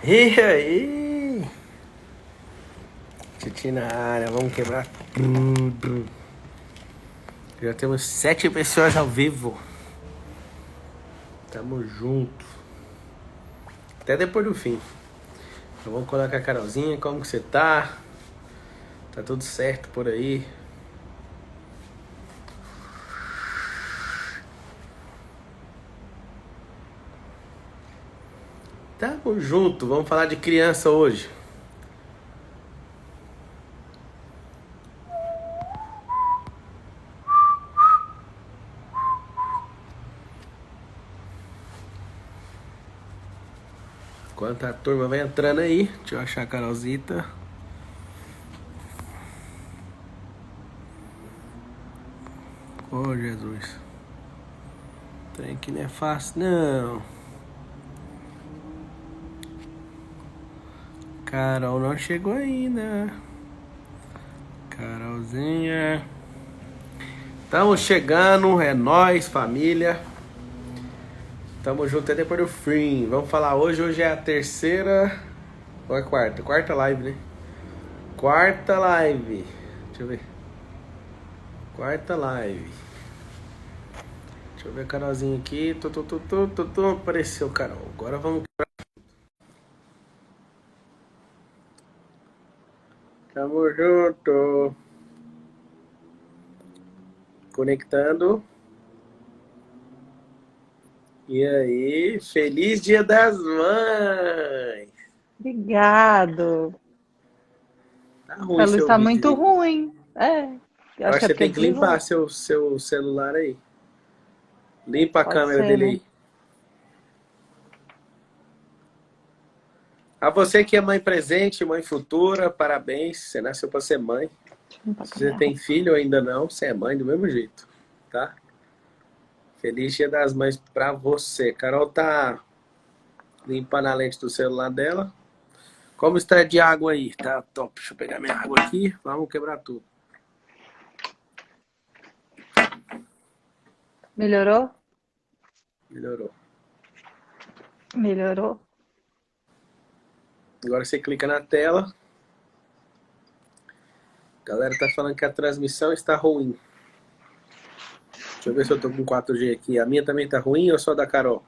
E aí? Titi na área, vamos quebrar tudo. Já temos 7 pessoas ao vivo. Tamo junto. Até depois do fim. Então vamos colocar a Carolzinha, como que você tá? Tá tudo certo por aí? Tamo junto, vamos falar de criança hoje. Enquanto a turma vai entrando aí, deixa eu achar a Carolzita. Oh, Jesus. Trem que não é fácil, não. Carol não chegou ainda. Carolzinha. Estamos chegando, é nóis, família. Tamo junto até depois do fim. Vamos falar hoje. Hoje é a terceira. Ou é a quarta? Quarta live, né? Quarta live. Deixa eu ver. Quarta live. Deixa eu ver a Carolzinha aqui. Apareceu, Carol. Agora vamos. Tamo junto. Conectando. E aí? Feliz Dia das Mães! Obrigado. Tá A ruim luz seu tá muito vídeo. ruim. Eu Eu acho acho que que é você porque tem que limpar desligou. seu celular aí. Limpa a Pode câmera ser, dele né? aí. A você que é mãe presente, mãe futura, parabéns. Você nasceu para ser mãe. Deixa eu limpar com Se a você minha tem roupa. filho ou ainda não, você é mãe do mesmo jeito, tá? Feliz Dia das Mães pra você. Carol tá limpando a lente do celular dela. Como está de água aí? Tá top. Deixa eu pegar minha água aqui. Vamos quebrar tudo. Melhorou? Melhorou. Melhorou? Agora você clica na tela. A galera tá falando que a transmissão está ruim. Deixa eu ver se eu tô com 4G aqui. A minha também tá ruim ou só da Carol?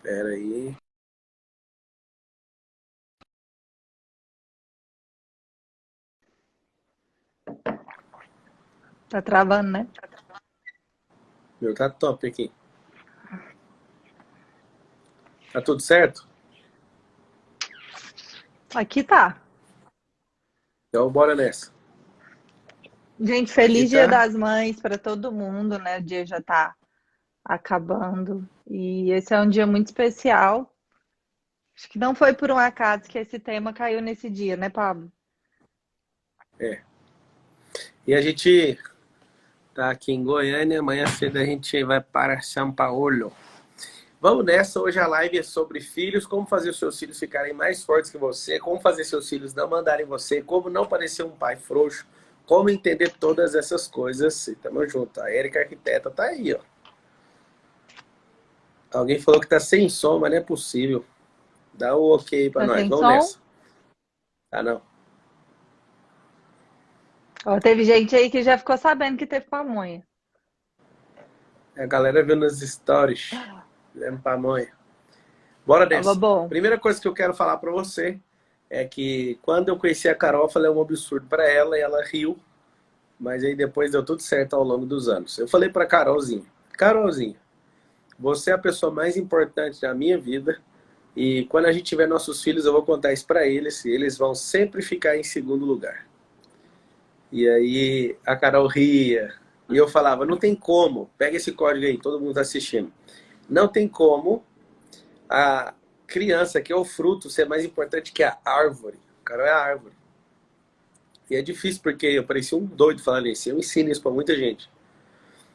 Pera aí. Tá travando, né? Meu tá top aqui. Tá tudo certo? Aqui tá. Então bora nessa. Gente, Aqui feliz Dia tá. das Mães para todo mundo, né? O dia já tá acabando. E esse é um dia muito especial. Acho que não foi por um acaso que esse tema caiu nesse dia, né, Pablo? É. E a gente tá aqui em Goiânia. Amanhã cedo a gente vai para São Paulo. Vamos nessa. Hoje a live é sobre filhos. Como fazer os seus filhos ficarem mais fortes que você. Como fazer seus filhos não mandarem você. Como não parecer um pai frouxo. Como entender todas essas coisas. E tamo junto. A Erika Arquiteta tá aí, ó. Alguém falou que tá sem som, mas não é possível. Dá o ok pra Tá nós. sem Vamos som? nessa. Ah, não. Ó, teve gente aí que já ficou sabendo que teve pamonha. A galera viu nas stories. Fizemos pamonha. Bora Tava nessa. bom. Primeira coisa que eu quero falar pra você é que quando eu conheci a Carol, eu falei um absurdo pra ela e ela riu. Mas aí depois deu tudo certo ao longo dos anos. Eu falei pra Carolzinha. Carolzinha, você é a pessoa mais importante da minha vida. E quando a gente tiver nossos filhos, eu vou contar isso pra eles. E eles vão sempre ficar em segundo lugar. E aí a Carol ria. E eu falava, não tem como. Pega esse código aí, todo mundo tá assistindo. Não tem como a criança, que é o fruto, ser mais importante que a árvore. O Carol é a árvore. E é difícil porque eu parecia um doido falando isso. Eu ensino isso pra muita gente.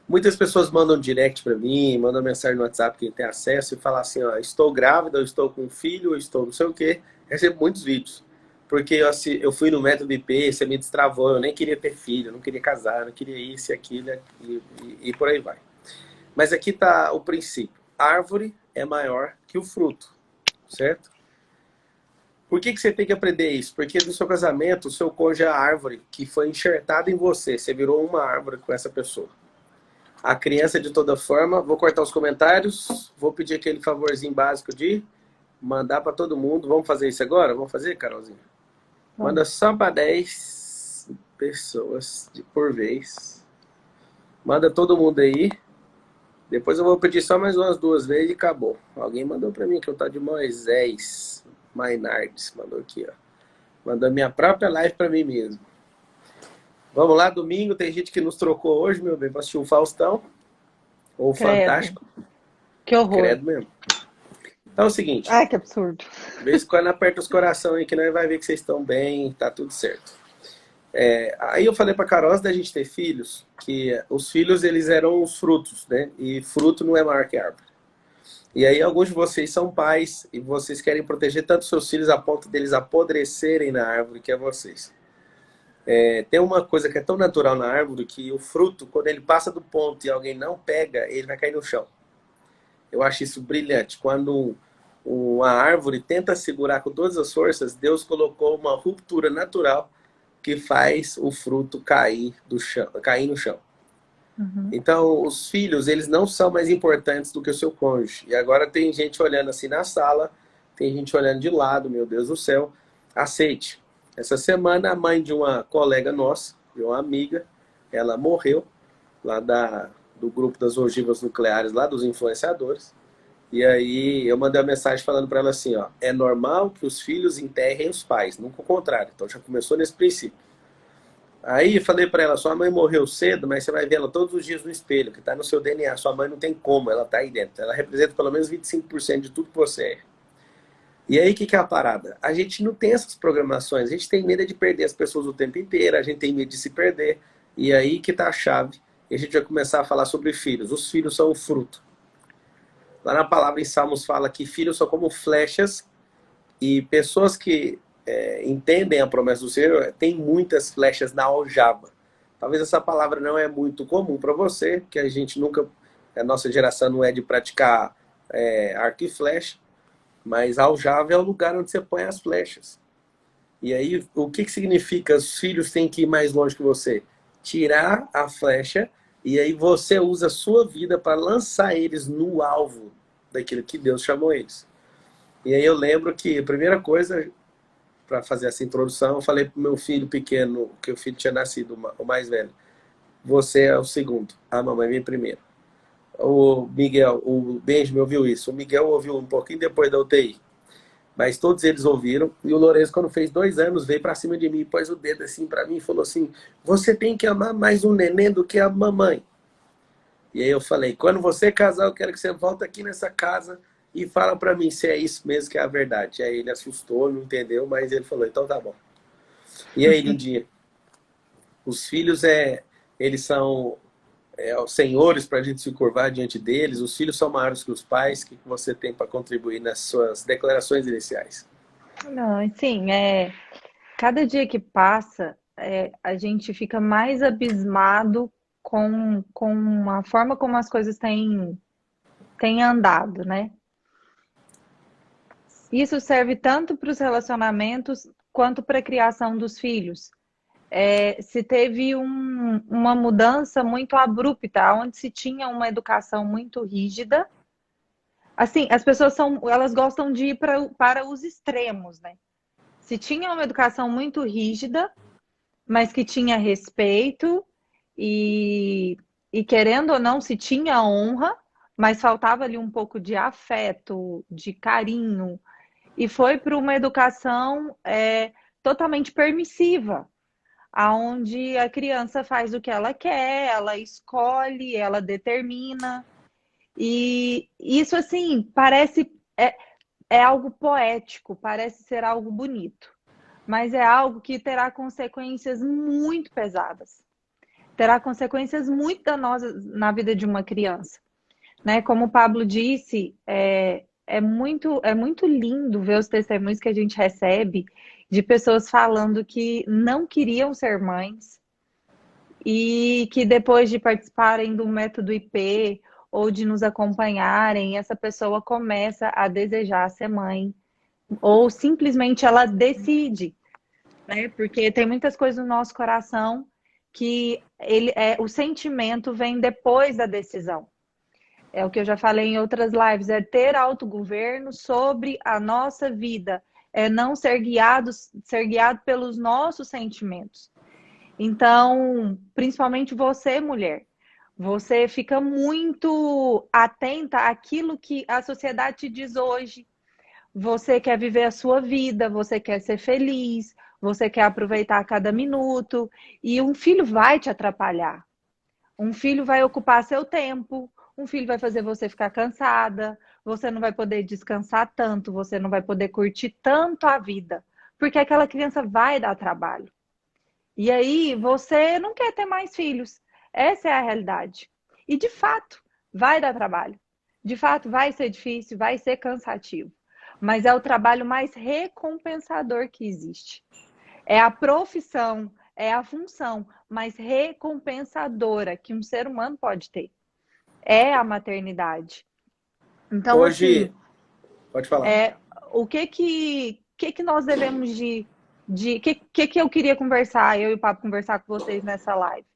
Muitas pessoas mandam direct pra mim, mandam mensagem no WhatsApp, quem tem acesso, e falam assim, ó, estou grávida, eu estou com um filho, eu estou não sei o quê. Recebo muitos vídeos. Porque eu fui no método IP, você me destravou, eu nem queria ter filho, eu não queria casar, eu não queria isso e aquilo, e por aí vai. Mas aqui tá o princípio. árvore é maior que o fruto, certo? Por que você tem que aprender isso? Porque no seu casamento, o seu cônjuge é a árvore que foi enxertada em você. Você virou uma árvore com essa pessoa. A criança, de toda forma, vou cortar os comentários, vou pedir aquele favorzinho básico de mandar para todo mundo. Vamos fazer isso agora? Vamos fazer, Carolzinha? Manda só para 10 pessoas por vez. Manda todo mundo aí. Depois eu vou pedir só mais umas 2 vezes e acabou. Alguém mandou para mim que eu tá de Moisés Mainardes. Mandou aqui, ó. Mandou minha própria live para mim mesmo. Vamos lá, domingo. Tem gente que nos trocou hoje, meu bem, para assistir o Faustão. Ou o Fantástico. Que horror. Credo mesmo. Então é o seguinte. Ai, que absurdo. De vez em quando aperta os corações aí que nós vai ver que vocês estão bem, tá tudo certo. Aí eu falei pra Carol, antes da gente ter filhos, que os filhos eles eram os frutos, né? E fruto não é maior que árvore. E aí alguns de vocês são pais e vocês querem proteger tanto seus filhos a ponto deles apodrecerem na árvore que é vocês. Tem uma coisa que é tão natural na árvore que o fruto, quando ele passa do ponto e alguém não pega, ele vai cair no chão. Eu acho isso brilhante. Quando uma árvore tenta segurar com todas as forças, Deus colocou uma ruptura natural que faz o fruto cair no chão. Uhum. Então, os filhos, eles não são mais importantes do que o seu cônjuge. E agora tem gente olhando assim na sala, tem gente olhando de lado, meu Deus do céu. Aceite. Essa semana, a mãe de uma colega nossa, de uma amiga, ela morreu lá do grupo das ogivas nucleares, lá dos influenciadores. E aí eu mandei uma mensagem falando para ela assim, ó, é normal que os filhos enterrem os pais, nunca o contrário. Então já começou nesse princípio. Aí eu falei para ela, sua mãe morreu cedo, mas você vai ver ela todos os dias no espelho, que está no seu DNA. Sua mãe não tem como, ela está aí dentro. Ela representa pelo menos 25% de tudo que você é. E aí o que é a parada? A gente não tem essas programações, a gente tem medo de perder as pessoas o tempo inteiro, a gente tem medo de se perder. E aí que está a chave. E a gente vai começar a falar sobre filhos. Os filhos são o fruto. Lá na palavra em Salmos fala que filhos são como flechas e pessoas que entendem a promessa do Senhor têm muitas flechas na aljava. Talvez essa palavra não é muito comum para você, porque a nossa geração não é de praticar arco e flecha, mas aljava é o lugar onde você põe as flechas. E aí, o que significa os filhos têm que ir mais longe que você? Tirar a flecha e aí você usa a sua vida para lançar eles no alvo daquilo que Deus chamou eles. E aí eu lembro que a primeira coisa, para fazer essa introdução, eu falei pro meu filho pequeno, que o filho tinha nascido, o mais velho. Você é o segundo, a mamãe vem primeiro. O Miguel, o Benjamin ouviu isso. O Miguel ouviu um pouquinho depois da UTI. Mas todos eles ouviram. E o Lourenço, quando fez 2 anos, veio para cima de mim, pôs o dedo assim para mim e falou assim, você tem que amar mais um neném do que a mamãe. E aí eu falei, quando você casar, eu quero que você volte aqui nessa casa e fala para mim se é isso mesmo que é a verdade. Aí ele assustou, não entendeu, mas ele falou, então tá bom. E aí, lindinha, os filhos, eles são os senhores para a gente se curvar diante deles. Os filhos são maiores que os pais. O que você tem para contribuir nas suas declarações iniciais? Não, assim, cada dia que passa, a gente fica mais abismado com a forma como as coisas têm andado, né? Isso serve tanto para os relacionamentos quanto para a criação dos filhos. Se teve uma mudança muito abrupta, onde se tinha uma educação muito rígida. Assim, as pessoas elas gostam de ir para os extremos, né? Se tinha uma educação muito rígida, mas que tinha respeito e querendo ou não, se tinha honra, mas faltava ali um pouco de afeto, de carinho, e foi para uma educação totalmente permissiva, aonde a criança faz o que ela quer, ela escolhe, ela determina. E isso, assim, parece algo poético, parece ser algo bonito, mas é algo que terá consequências muito pesadas, terá consequências muito danosas na vida de uma criança, né? Como o Pablo disse, é muito lindo ver os testemunhos que a gente recebe de pessoas falando que não queriam ser mães e que depois de participarem do método IP ou de nos acompanharem, essa pessoa começa a desejar ser mãe, ou simplesmente ela decide, né? Porque tem muitas coisas no nosso coração que o sentimento vem depois da decisão. É o que eu já falei em outras lives, é ter autogoverno sobre a nossa vida, é não ser guiado pelos nossos sentimentos. Então, principalmente você, mulher, você fica muito atenta àquilo que a sociedade te diz hoje. Você quer viver a sua vida, você quer ser feliz, você quer aproveitar cada minuto, e um filho vai te atrapalhar. Um filho vai ocupar seu tempo, um filho vai fazer você ficar cansada, você não vai poder descansar tanto, você não vai poder curtir tanto a vida, porque aquela criança vai dar trabalho. E aí você não quer ter mais filhos. Essa é a realidade. E de fato, vai dar trabalho. De fato, vai ser difícil, vai ser cansativo. Mas é o trabalho mais recompensador que existe. É a profissão, é a função mais recompensadora que um ser humano pode ter. É a maternidade. Então, Hoje, assim, pode falar. o que nós devemos que eu queria conversar, eu e o Papo conversar com vocês nessa live?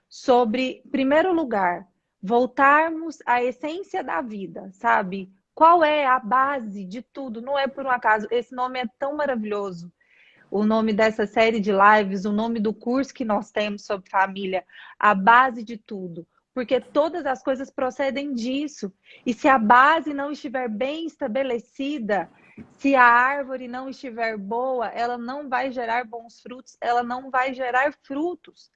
Sobre, em primeiro lugar, voltarmos à essência da vida, sabe? Qual é a base de tudo? Não é por um acaso. Esse nome é tão maravilhoso. O nome dessa série de lives, o nome do curso que nós temos sobre família, a base de tudo. Porque todas as coisas procedem disso. E se a base não estiver bem estabelecida, se a árvore não estiver boa, ela não vai gerar bons frutos, ela não vai gerar frutos.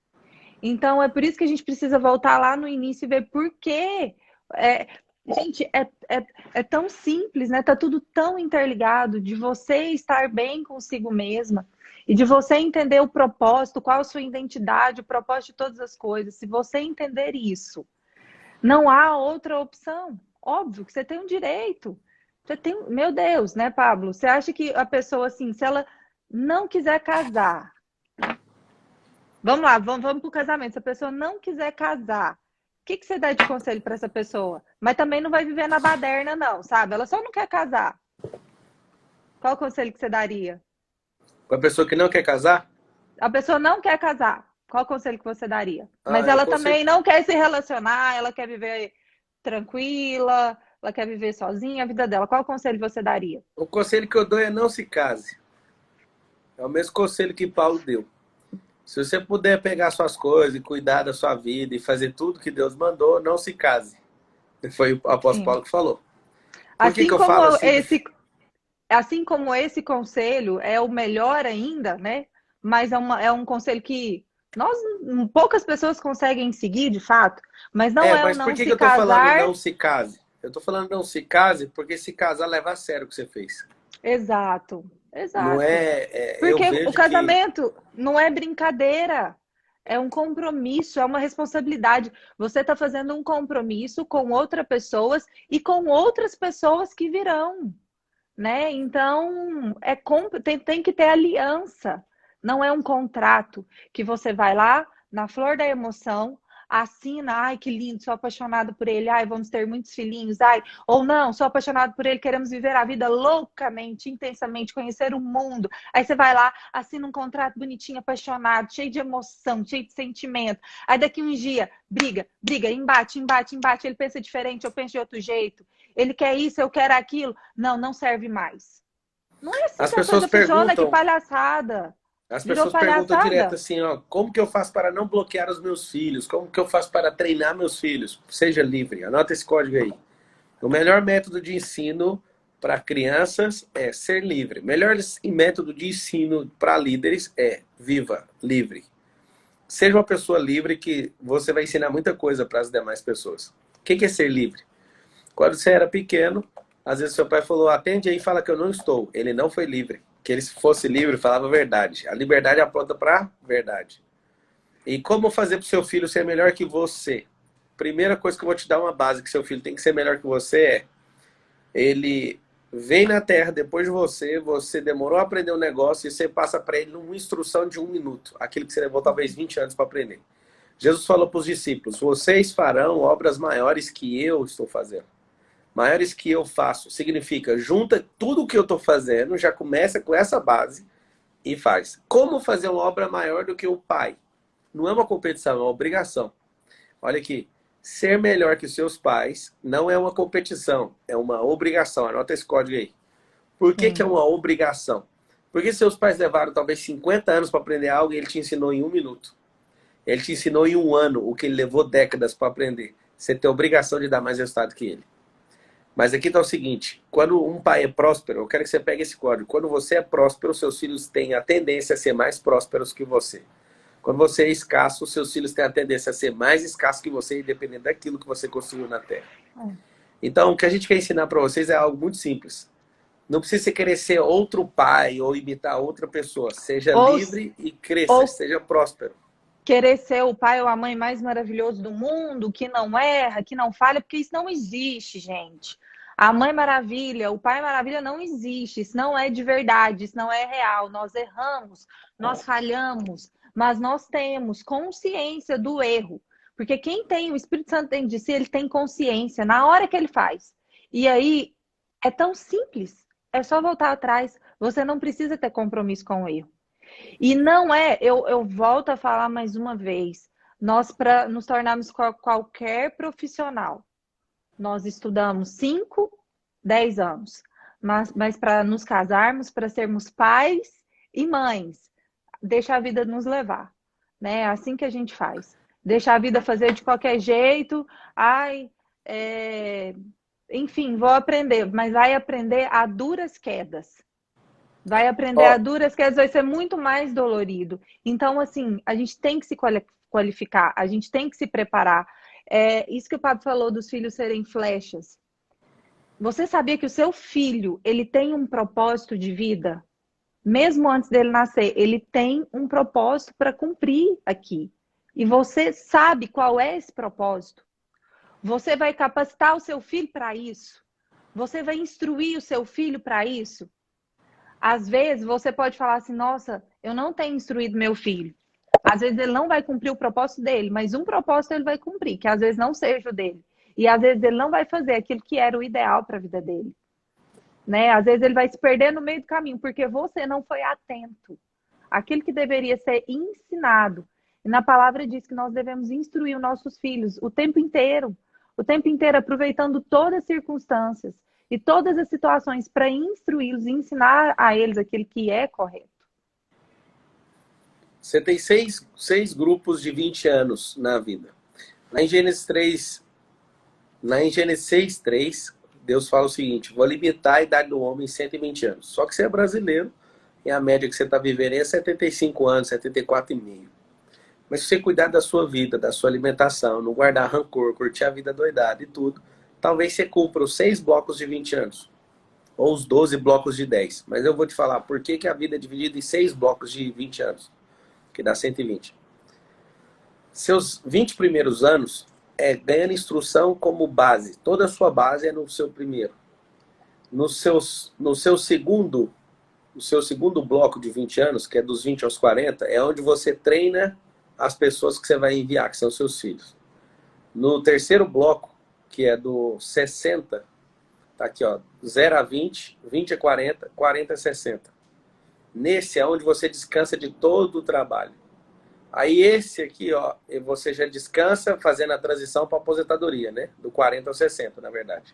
Então, é por isso que a gente precisa voltar lá no início e ver por quê. Gente, é tão simples, né? Tá tudo tão interligado de você estar bem consigo mesma e de você entender o propósito, qual a sua identidade, o propósito de todas as coisas. Se você entender isso, não há outra opção. Óbvio que você tem um direito. Você tem, meu Deus, né, Pablo? Você acha que a pessoa, assim, se ela não quiser casar, vamos lá, vamos pro casamento. Se a pessoa não quiser casar, o que você dá de conselho para essa pessoa? Mas também não vai viver na baderna, não, sabe? Ela só não quer casar. Qual o conselho que você daria? Com a pessoa que não quer casar, A pessoa não quer casar. Qual o conselho que você daria? Mas eu ela conselho, também não quer se relacionar, ela quer viver tranquila, ela quer viver sozinha a vida dela. Qual o conselho você daria? o conselho que eu dou é não se case. É o mesmo conselho que Paulo deu. Se você puder pegar suas coisas e cuidar da sua vida e fazer tudo que Deus mandou, não se case. Foi o apóstolo Sim. Paulo que falou. Por que Assim que eu falo como assim? esse conselho é o melhor ainda, né? Mas é um conselho que poucas pessoas conseguem seguir, de fato, mas não é o Mas por não que que se eu tô falando casar. não se case? Eu tô falando não se case porque se casar leva a sério o que você fez. Exato, Não exato. eu Porque o vejo que casamento não é brincadeira, é um compromisso, é uma responsabilidade. Você está fazendo um compromisso com outras pessoas e com outras pessoas que virão, né? Então, tem que ter aliança. Não é um contrato que você vai lá, na flor da emoção, assina, ai, que lindo, sou apaixonado por ele, ai, vamos ter muitos filhinhos, ai, ou não, sou apaixonado por ele, queremos viver a vida loucamente, intensamente, conhecer o mundo. Aí você vai lá, assina um contrato bonitinho, apaixonado, cheio de emoção, cheio de sentimento. Aí daqui uns dias, briga, embate, ele pensa diferente, eu penso de outro jeito. Ele quer isso, eu quero aquilo. Não serve mais. Não é assim as que a pessoas coisa funciona, que perguntam, palhaçada. as Virou pessoas perguntam direto palhaçada? assim, ó, como que eu faço para não bloquear os meus filhos? Como que eu faço para treinar meus filhos? Seja livre. Anota esse código aí. O melhor método de ensino para crianças é ser livre. O melhor método de ensino para líderes é viva, livre. Seja uma pessoa livre que você vai ensinar muita coisa para as demais pessoas. O que é ser livre? Quando você era pequeno, às vezes seu pai falou, atende aí e fala que eu não estou. Ele não foi livre. Que ele, se fosse livre, falava a verdade. A liberdade aponta para a verdade. E como fazer para o seu filho ser melhor que você? Primeira coisa que eu vou te dar uma base que seu filho tem que ser melhor que você é ele vem na Terra depois de você, você demorou a aprender um negócio e você passa para ele uma instrução de 1 minuto. Aquilo que você levou talvez 20 anos para aprender. Jesus falou para os discípulos, vocês farão obras maiores que eu estou fazendo. Maiores que eu faço. Significa, junta tudo o que eu estou fazendo, já começa com essa base e faz. Como fazer uma obra maior do que o Pai? Não é uma competição, é uma obrigação. Olha aqui, ser melhor que seus pais não é uma competição, é uma obrigação. Anota esse código aí. Por que que é Sim. uma obrigação? Porque seus pais levaram talvez 50 anos para aprender algo e ele te ensinou em 1 minuto. Ele te ensinou em 1 ano o que ele levou décadas para aprender. Você tem a obrigação de dar mais resultado que ele. Mas aqui está o seguinte, quando um pai é próspero, eu quero que você pegue esse código. Quando você é próspero, seus filhos têm a tendência a ser mais prósperos que você. Quando você é escasso, seus filhos têm a tendência a ser mais escassos que você, independente daquilo que você construiu na Terra. Então, o que a gente quer ensinar para vocês é algo muito simples. Não precisa você querer ser outro pai ou imitar outra pessoa. Seja Ou, livre e cresça, ou seja próspero. querer ser o pai ou a mãe mais maravilhoso do mundo, que não erra, que não falha, porque isso não existe, gente. A mãe maravilha, o pai maravilha não existe. Isso não é de verdade, isso não é real. Nós erramos, nós falhamos, mas nós temos consciência do erro. Porque quem tem o Espírito Santo dentro de si, ele tem consciência na hora que ele faz. E aí é tão simples. É só voltar atrás. Você não precisa ter compromisso com o erro. E não é, eu volto a falar mais uma vez, nós para nos tornarmos qualquer profissional, nós estudamos 5, 10 anos, mas para nos casarmos, para sermos pais e mães, deixa a vida nos levar, né? É assim que a gente faz. Deixa a vida fazer de qualquer jeito, ai, enfim, vou aprender, mas vai aprender a duras quedas. Vai aprender a Ó, duras, que às vezes vai ser muito mais dolorido. Então, assim, a gente tem que se qualificar, a gente tem que se preparar. É, isso que o Pablo falou dos filhos serem flechas. Você sabia que o seu filho, ele tem um propósito de vida? Mesmo antes dele nascer, ele tem um propósito para cumprir aqui. E você sabe qual é esse propósito? Você vai capacitar o seu filho para isso? Você vai instruir o seu filho para isso? Às vezes você pode falar assim, nossa, eu não tenho instruído meu filho. Às vezes ele não vai cumprir o propósito dele, mas um propósito ele vai cumprir, que às vezes não seja o dele. E às vezes ele não vai fazer aquilo que era o ideal para a vida dele. Né? Às vezes ele vai se perder no meio do caminho, porque você não foi atento. Aquilo que deveria ser ensinado. E na palavra diz que nós devemos instruir os nossos filhos o tempo inteiro, aproveitando todas as circunstâncias e todas as situações para instruí-los e ensinar a eles aquilo que é correto. você tem seis grupos de 20 anos na vida. Lá em Gênesis 3, lá em Gênesis 6:3, Deus fala o seguinte, vou limitar a idade do homem em 120 anos. Só que você é brasileiro e a média que você está vivendo é 75 anos, 74,5. Mas se você cuidar da sua vida, da sua alimentação, não guardar rancor, curtir a vida doidada e tudo, talvez você cumpra os 6 blocos de 20 anos. Ou os 12 blocos de 10. Mas eu vou te falar por que a vida é dividida em 6 blocos de 20 anos, que dá 120. Seus 20 primeiros anos é ganhando instrução como base. Toda a sua base é no seu primeiro. No seu segundo bloco de 20 anos, que é dos 20 aos 40, é onde você treina as pessoas que você vai enviar, que são seus filhos. No terceiro bloco, que é do 60, tá aqui, ó, 0 a 20, 20 a 40, 40 a 60. Nesse é onde você descansa de todo o trabalho. Aí esse aqui, ó, você já descansa fazendo a transição para aposentadoria, né? Do 40 ao 60, na verdade.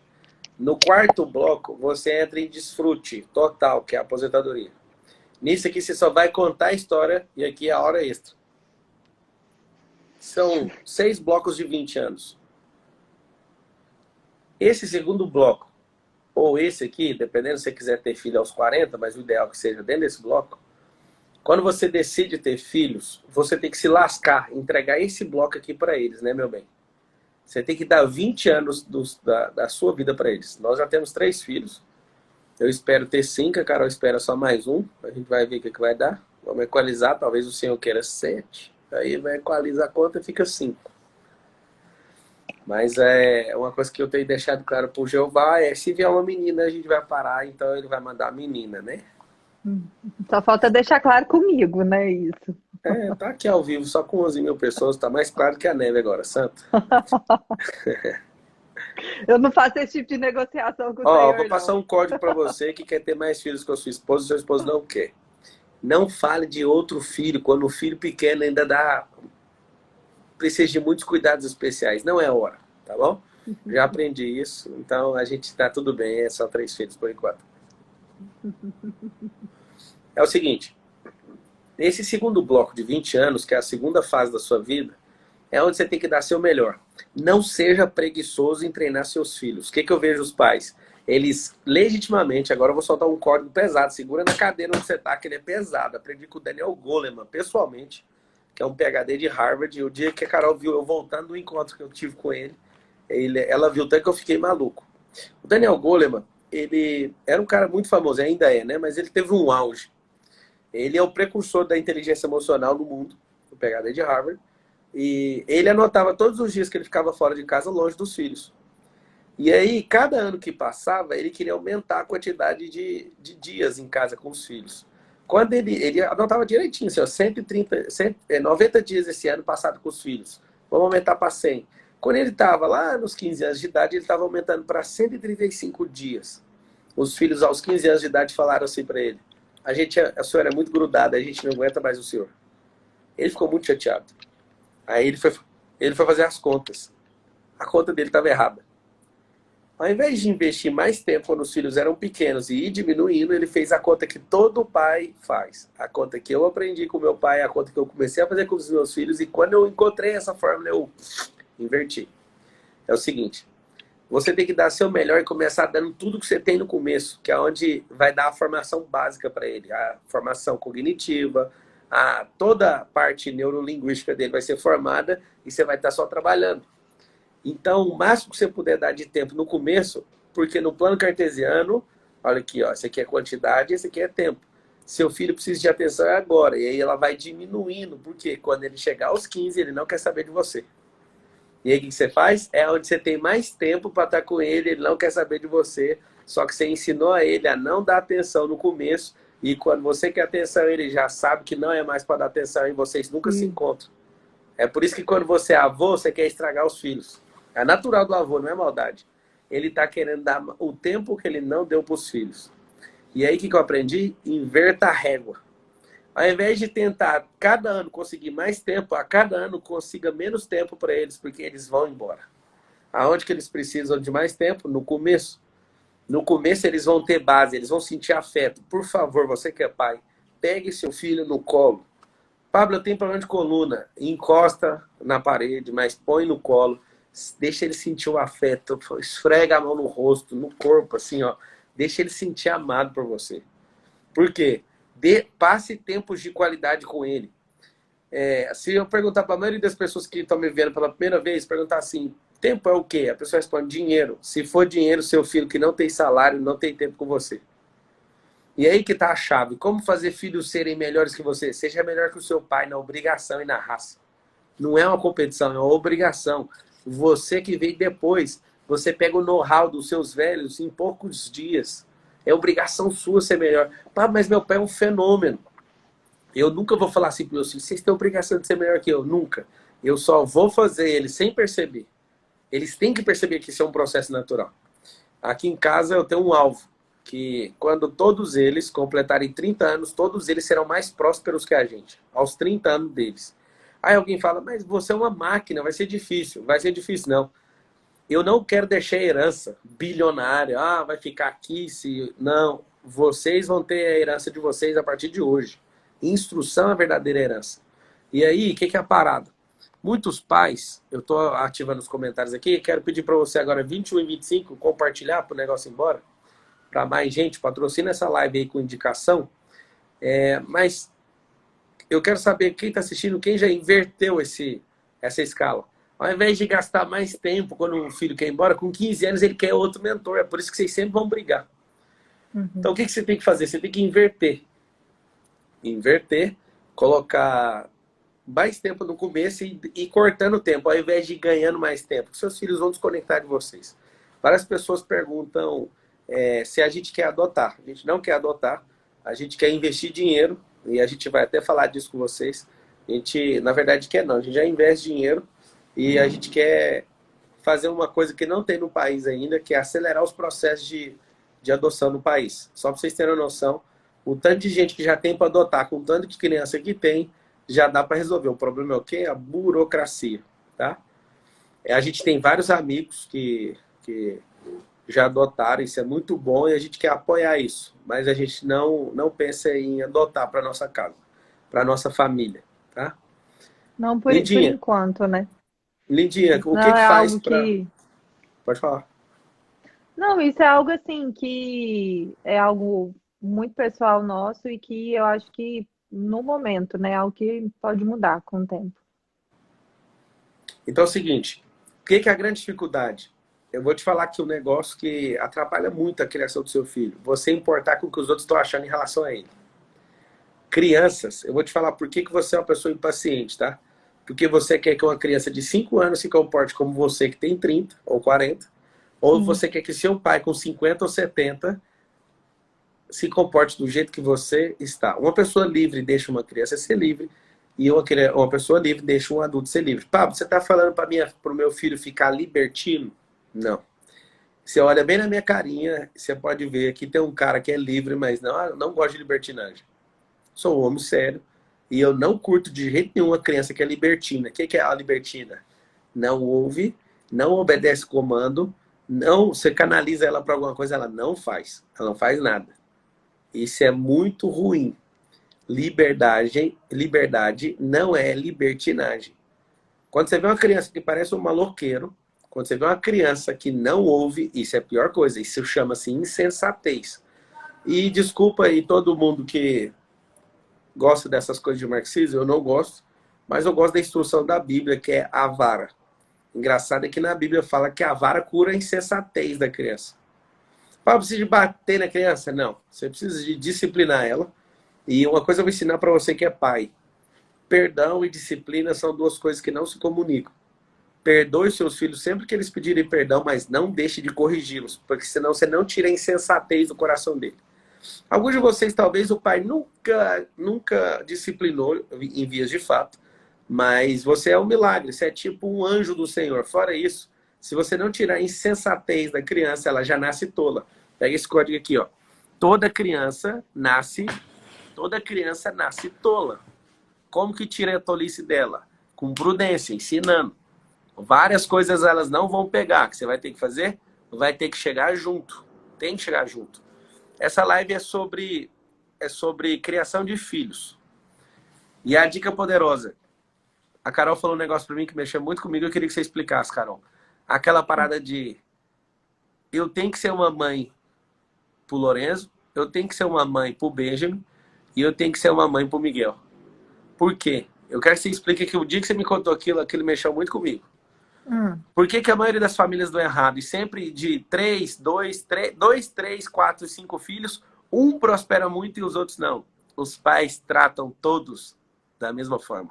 No quarto bloco, você entra em desfrute total, que é a aposentadoria. Nisso aqui, você só vai contar a história e aqui é a hora extra. São 6 blocos de 20 anos. Esse segundo bloco, ou esse aqui, dependendo se você quiser ter filho aos 40, mas o ideal é que seja dentro desse bloco, quando você decide ter filhos, você tem que se lascar, entregar esse bloco aqui para eles, né, meu bem? Você tem que dar 20 anos da sua vida para eles. Nós já temos 3 filhos. Eu espero ter 5, a Carol espera só mais um. A gente vai ver o que vai dar. Vamos equalizar, talvez o senhor queira 7. Aí vai equalizar a conta e fica 5. Mas é uma coisa que eu tenho deixado claro pro Jeová é se vier uma menina, a gente vai parar, então ele vai mandar a menina, né? Só falta deixar claro comigo, né, isso. Tá aqui ao vivo, só com 11 mil pessoas, tá mais claro que a neve agora, santo. Eu não faço esse tipo de negociação com o Ó, vou senhor, passar não. um código para você que quer ter mais filhos com a sua esposa e seu esposo não quer. Não fale de outro filho quando o filho pequeno ainda precisa de muitos cuidados especiais. Não é hora, tá bom? Já aprendi isso, então a gente tá tudo bem, é só 3 filhos por enquanto. É o seguinte, nesse segundo bloco de 20 anos, que é a segunda fase da sua vida, é onde você tem que dar seu melhor. Não seja preguiçoso em treinar seus filhos. O que eu vejo os pais? Eles legitimamente, agora eu vou soltar um código pesado, segura na cadeira onde você tá, que ele é pesado. Aprendi com o Daniel Goleman, pessoalmente, que é um PhD de Harvard, e o dia que a Carol viu eu voltando do encontro que eu tive com ele, ela viu até que eu fiquei maluco. O Daniel Goleman, ele era um cara muito famoso, ainda é, né? Mas ele teve um auge. Ele é o precursor da inteligência emocional no mundo, o PhD de Harvard, e ele anotava todos os dias que ele ficava fora de casa, longe dos filhos. E aí, cada ano que passava, ele queria aumentar a quantidade de dias em casa com os filhos. Quando ele anotava direitinho, assim, ó, 90 dias esse ano passado com os filhos. Vamos aumentar para 100. Quando ele estava lá nos 15 anos de idade, ele estava aumentando para 135 dias. Os filhos, aos 15 anos de idade, falaram assim para ele: a senhora é muito grudada, a gente não aguenta mais o senhor. Ele ficou muito chateado. Aí ele foi fazer as contas. A conta dele estava errada. Ao invés de investir mais tempo quando os filhos eram pequenos e ir diminuindo, ele fez a conta que todo pai faz. A conta que eu aprendi com meu pai, a conta que eu comecei a fazer com os meus filhos, e quando eu encontrei essa fórmula, eu inverti. É o seguinte, você tem que dar seu melhor e começar dando tudo que você tem no começo, que é onde vai dar a formação básica para ele, a formação cognitiva, toda a parte neurolinguística dele vai ser formada e você vai estar só trabalhando. Então, o máximo que você puder dar de tempo no começo, porque no plano cartesiano, olha aqui, ó, esse aqui é quantidade, esse aqui é tempo. Seu filho precisa de atenção agora, e aí ela vai diminuindo, porque quando ele chegar aos 15, ele não quer saber de você. E aí o que você faz? É onde você tem mais tempo para estar com ele, ele não quer saber de você, só que você ensinou a ele a não dar atenção no começo, e quando você quer atenção, ele já sabe que não é mais para dar atenção e vocês nunca se encontram. É por isso que quando você é avô, você quer estragar os filhos. É natural do avô, não é maldade. Ele está querendo dar o tempo que ele não deu para os filhos. E aí o que eu aprendi? Inverta a régua. Ao invés de tentar cada ano conseguir mais tempo, a cada ano consiga menos tempo para eles, porque eles vão embora. Aonde que eles precisam de mais tempo? No começo. No começo eles vão ter base, eles vão sentir afeto. Por favor, você que é pai, pegue seu filho no colo. Pablo, eu tenho problema de coluna. Encosta na parede, mas põe no colo. Deixa ele sentir o afeto. Esfrega a mão no rosto, no corpo, assim, ó. Deixa ele sentir amado por você. Por quê? Passe tempos de qualidade com ele. Se eu perguntar para a maioria das pessoas que estão me vendo pela primeira vez, perguntar assim, tempo é o quê? A pessoa responde, dinheiro. Se for dinheiro, seu filho que não tem salário, não tem tempo com você. E aí que está a chave. Como fazer filhos serem melhores que você? Seja melhor que o seu pai na obrigação e na raça. Não é uma competição, é uma obrigação. Você que veio depois, você pega o know-how dos seus velhos em poucos dias. É obrigação sua ser melhor. Pá, mas meu pai é um fenômeno. Eu nunca vou falar assim para meus filhos, vocês têm obrigação de ser melhor que eu. Nunca. Eu só vou fazer eles sem perceber. Eles têm que perceber que isso é um processo natural. Aqui em casa eu tenho um alvo, que quando todos eles completarem 30 anos, todos eles serão mais prósperos que a gente, aos 30 anos deles. Aí alguém fala, mas você é uma máquina, vai ser difícil. Vai ser difícil, não. Eu não quero deixar herança bilionária. Vai ficar aqui se... Não, vocês vão ter a herança de vocês a partir de hoje. Instrução é a verdadeira herança. E aí, o que é a parada? Muitos pais, eu estou ativando os comentários aqui, quero pedir para você agora, 21 e 25, compartilhar para o negócio ir embora, para mais gente, patrocina essa live aí com indicação. Mas eu quero saber quem está assistindo, quem já inverteu essa escala. Ao invés de gastar mais tempo quando o filho quer ir embora, com 15 anos ele quer outro mentor. É por isso que vocês sempre vão brigar. Então o que você tem que fazer? Você tem que inverter. Inverter, colocar mais tempo no começo e cortando o tempo, ao invés de ir ganhando mais tempo. Seus filhos vão desconectar de vocês. Várias pessoas perguntam se a gente quer adotar. A gente não quer adotar, a gente quer investir dinheiro, e a gente vai até falar disso com vocês, A gente, na verdade, quer não. A gente já investe dinheiro e a gente quer fazer uma coisa que não tem no país ainda, que é acelerar os processos de adoção no país. Só para vocês terem uma noção, o tanto de gente que já tem para adotar, com o tanto de criança que tem, já dá para resolver. O problema é o quê? A burocracia, tá? A gente tem vários amigos que já adotaram, isso é muito bom e a gente quer apoiar isso, mas a gente não pensa em adotar para nossa casa, para nossa família, tá? Não por Lindinha, enquanto, né? Lindinha, Isso o que não que é faz algo para... que. Pode falar. Não, isso é algo assim que é algo muito pessoal nosso e que eu acho que no momento, né, é algo que pode mudar com o tempo. Então é o seguinte, o que que é a grande dificuldade? Eu vou te falar que o negócio que atrapalha muito a criação do seu filho, você importar com o que os outros estão achando em relação a ele. Crianças, eu vou te falar por que que você é uma pessoa impaciente, tá? Porque você quer que uma criança de 5 anos se comporte como você que tem 30 ou 40, ou Sim. você quer que seu pai com 50 ou 70 se comporte do jeito que você está. Uma pessoa livre deixa uma criança ser livre e uma pessoa livre deixa um adulto ser livre. Pablo, você está falando para o meu filho ficar libertino? Não. Você olha bem na minha carinha, você pode ver que tem um cara que é livre, mas não gosta de libertinagem. Sou um homem sério e eu não curto de jeito nenhum uma criança que é libertina. O que é a libertina? Não ouve, não obedece comando, não, você canaliza ela para alguma coisa, ela não faz. Ela não faz nada. Isso é muito ruim. Liberdade não é libertinagem. Quando você vê uma criança que parece um maloqueiro, quando você vê uma criança que não ouve, isso é a pior coisa. Isso chama-se insensatez. E desculpa aí todo mundo que gosta dessas coisas de marxismo, eu não gosto, mas eu gosto da instrução da Bíblia, que é a vara. Engraçado é que na Bíblia fala que a vara cura a insensatez da criança. Precisa de bater na criança? Não. Você precisa de disciplinar ela. E uma coisa eu vou ensinar para você que é pai. Perdão e disciplina são duas coisas que não se comunicam. Perdoe seus filhos sempre que eles pedirem perdão, mas não deixe de corrigi-los, porque senão você não tira a insensatez do coração dele. Alguns de vocês, talvez, o pai nunca disciplinou em vias de fato, mas você é um milagre, você é tipo um anjo do Senhor. Fora isso, se você não tirar a insensatez da criança, ela já nasce tola. Pega esse código aqui, ó. Toda criança nasce tola. Como que tira a tolice dela? Com prudência, ensinando. Várias coisas elas não vão pegar. O que você vai ter que fazer? Vai ter que chegar junto. Tem que chegar junto. Essa live é sobre criação de filhos. E a dica poderosa. A Carol falou um negócio pra mim que mexeu muito comigo. Eu queria que você explicasse, Carol. Aquela parada de eu tenho que ser uma mãe pro Lorenzo, eu tenho que ser uma mãe pro Benjamin e eu tenho que ser uma mãe pro Miguel. Por quê? Eu quero que você explique que o dia que você me contou aquilo mexeu muito comigo. Hum. Por que que a maioria das famílias dão errado? E sempre de 3, 4, 5 filhos, um prospera muito e os outros não. Os pais tratam todos da mesma forma.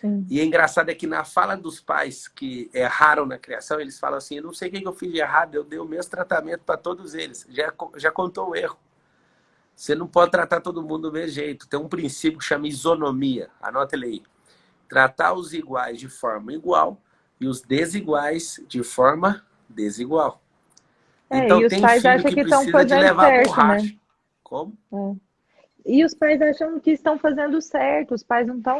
Sim. E é engraçado é que na fala dos pais que erraram na criação, eles falam assim, eu não sei o que eu fiz de errado, eu dei o mesmo tratamento para todos eles. Já contou o erro. Você não pode tratar todo mundo do mesmo jeito. Tem um princípio que chama isonomia. Anota ele aí. Tratar os iguais de forma igual e os desiguais de forma desigual. E Então os tem pais filho acham que que estão precisa de fazendo levar certo, né? borracha. Como? É. E os pais acham que estão fazendo certo, os pais não estão,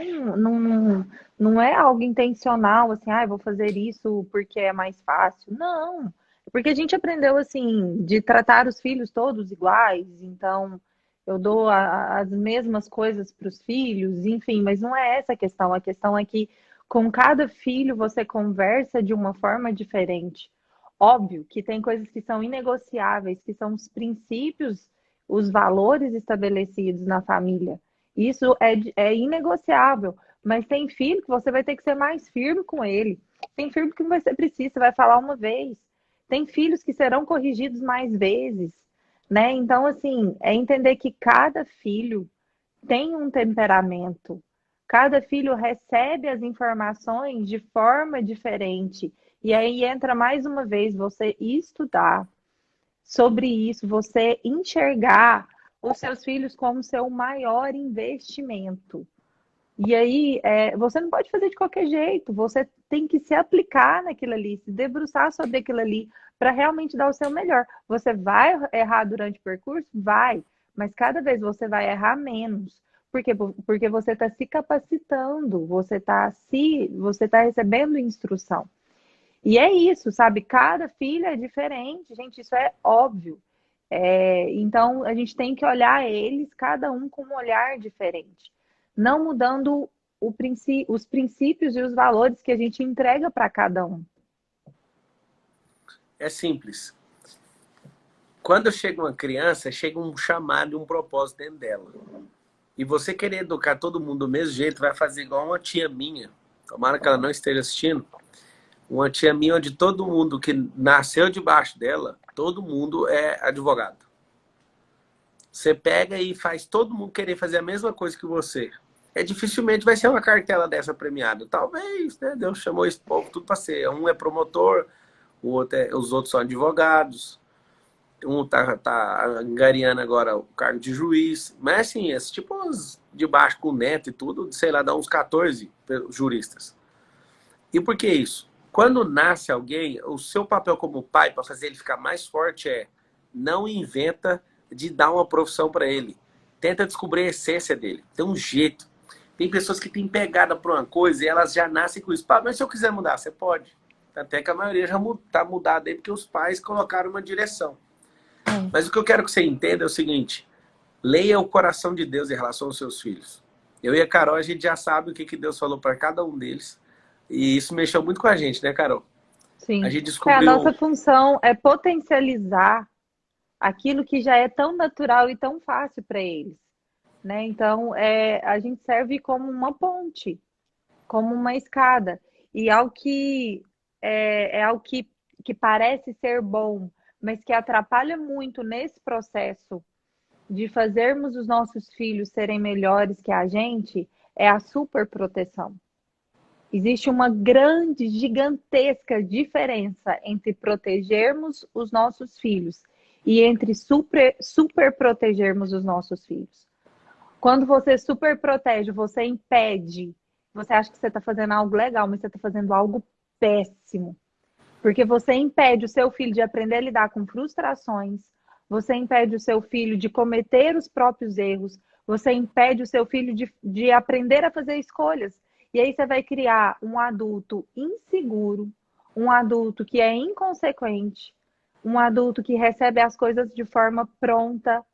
não é algo intencional, assim, ah, eu vou fazer isso porque é mais fácil. Não, porque a gente aprendeu, assim, de tratar os filhos todos iguais, então eu dou as mesmas coisas para os filhos, enfim, mas não é essa a questão é que com cada filho você conversa de uma forma diferente. Óbvio que tem coisas que são inegociáveis, que são os princípios, os valores estabelecidos na família. Isso é inegociável. Mas tem filho que você vai ter que ser mais firme com ele. Tem filho que você precisa, você vai falar uma vez. Tem filhos que serão corrigidos mais vezes, né? Então, assim, é entender que cada filho tem um temperamento. Cada filho recebe as informações de forma diferente. E aí entra mais uma vez você estudar sobre isso, você enxergar os seus filhos como seu maior investimento. E aí, você não pode fazer de qualquer jeito, você tem que se aplicar naquilo ali, se debruçar sobre aquilo ali, para realmente dar o seu melhor. Você vai errar durante o percurso? Vai, mas cada vez você vai errar menos. Por quê? Porque você está se capacitando, você tá recebendo instrução. E é isso, sabe? Cada filho é diferente, gente, isso é óbvio. Então, a gente tem que olhar eles, cada um com um olhar diferente, não mudando os princípios e os valores que a gente entrega para cada um. É simples. Quando chega uma criança, chega um chamado e um propósito dentro dela. E você querer educar todo mundo do mesmo jeito, vai fazer igual uma tia minha. Tomara que ela não esteja assistindo. Uma tia minha onde todo mundo que nasceu debaixo dela, todo mundo é advogado. Você pega e faz todo mundo querer fazer a mesma coisa que você. Dificilmente vai ser uma cartela dessa premiada. Talvez, né? Deus chamou esse povo tudo para ser. Um é promotor, os outros são advogados. Um tá angariando agora o cargo de juiz. Mas assim, esse tipo de baixo com neto e tudo, sei lá, dá uns 14 juristas. E por que isso? Quando nasce alguém, o seu papel como pai, para fazer ele ficar mais forte, não inventa de dar uma profissão para ele. Tenta descobrir a essência dele. Tem um jeito. Tem pessoas que têm pegada por uma coisa e elas já nascem com isso. Mas se eu quiser mudar, você pode. Até que a maioria já está mudada aí porque os pais colocaram uma direção. É. Mas o que eu quero que você entenda é o seguinte: leia o coração de Deus em relação aos seus filhos. Eu e a Carol, a gente já sabe o que Deus falou para cada um deles. E isso mexeu muito com a gente, né, Carol? A Sim. gente A nossa descobriu. função é potencializar aquilo que já é tão natural e tão fácil para eles, né? Então, a gente serve como uma ponte, como uma escada. E algo que parece ser bom, mas que atrapalha muito nesse processo de fazermos os nossos filhos serem melhores que a gente, é a superproteção. Existe uma grande, gigantesca diferença entre protegermos os nossos filhos e entre super protegermos os nossos filhos. Quando você super protege, você impede, você acha que você está fazendo algo legal, mas você está fazendo algo péssimo. Porque você impede o seu filho de aprender a lidar com frustrações, você impede o seu filho de cometer os próprios erros, você impede o seu filho de aprender a fazer escolhas. E aí você vai criar um adulto inseguro, um adulto que é inconsequente, um adulto que recebe as coisas de forma pronta.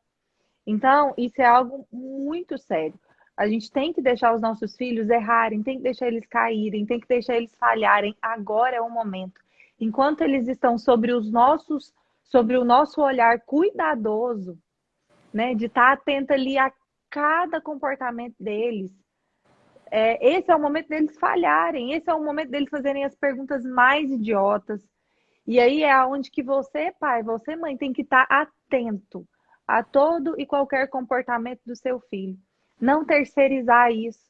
Então, isso é algo muito sério. A gente tem que deixar os nossos filhos errarem, tem que deixar eles caírem, tem que deixar eles falharem. Agora é o momento. Enquanto eles estão sobre o nosso olhar cuidadoso, né, de estar atento ali a cada comportamento deles, esse é o momento deles falharem, esse é o momento deles fazerem as perguntas mais idiotas. E aí é onde que você, pai, você, mãe, tem que estar atento a todo e qualquer comportamento do seu filho. Não terceirizar isso.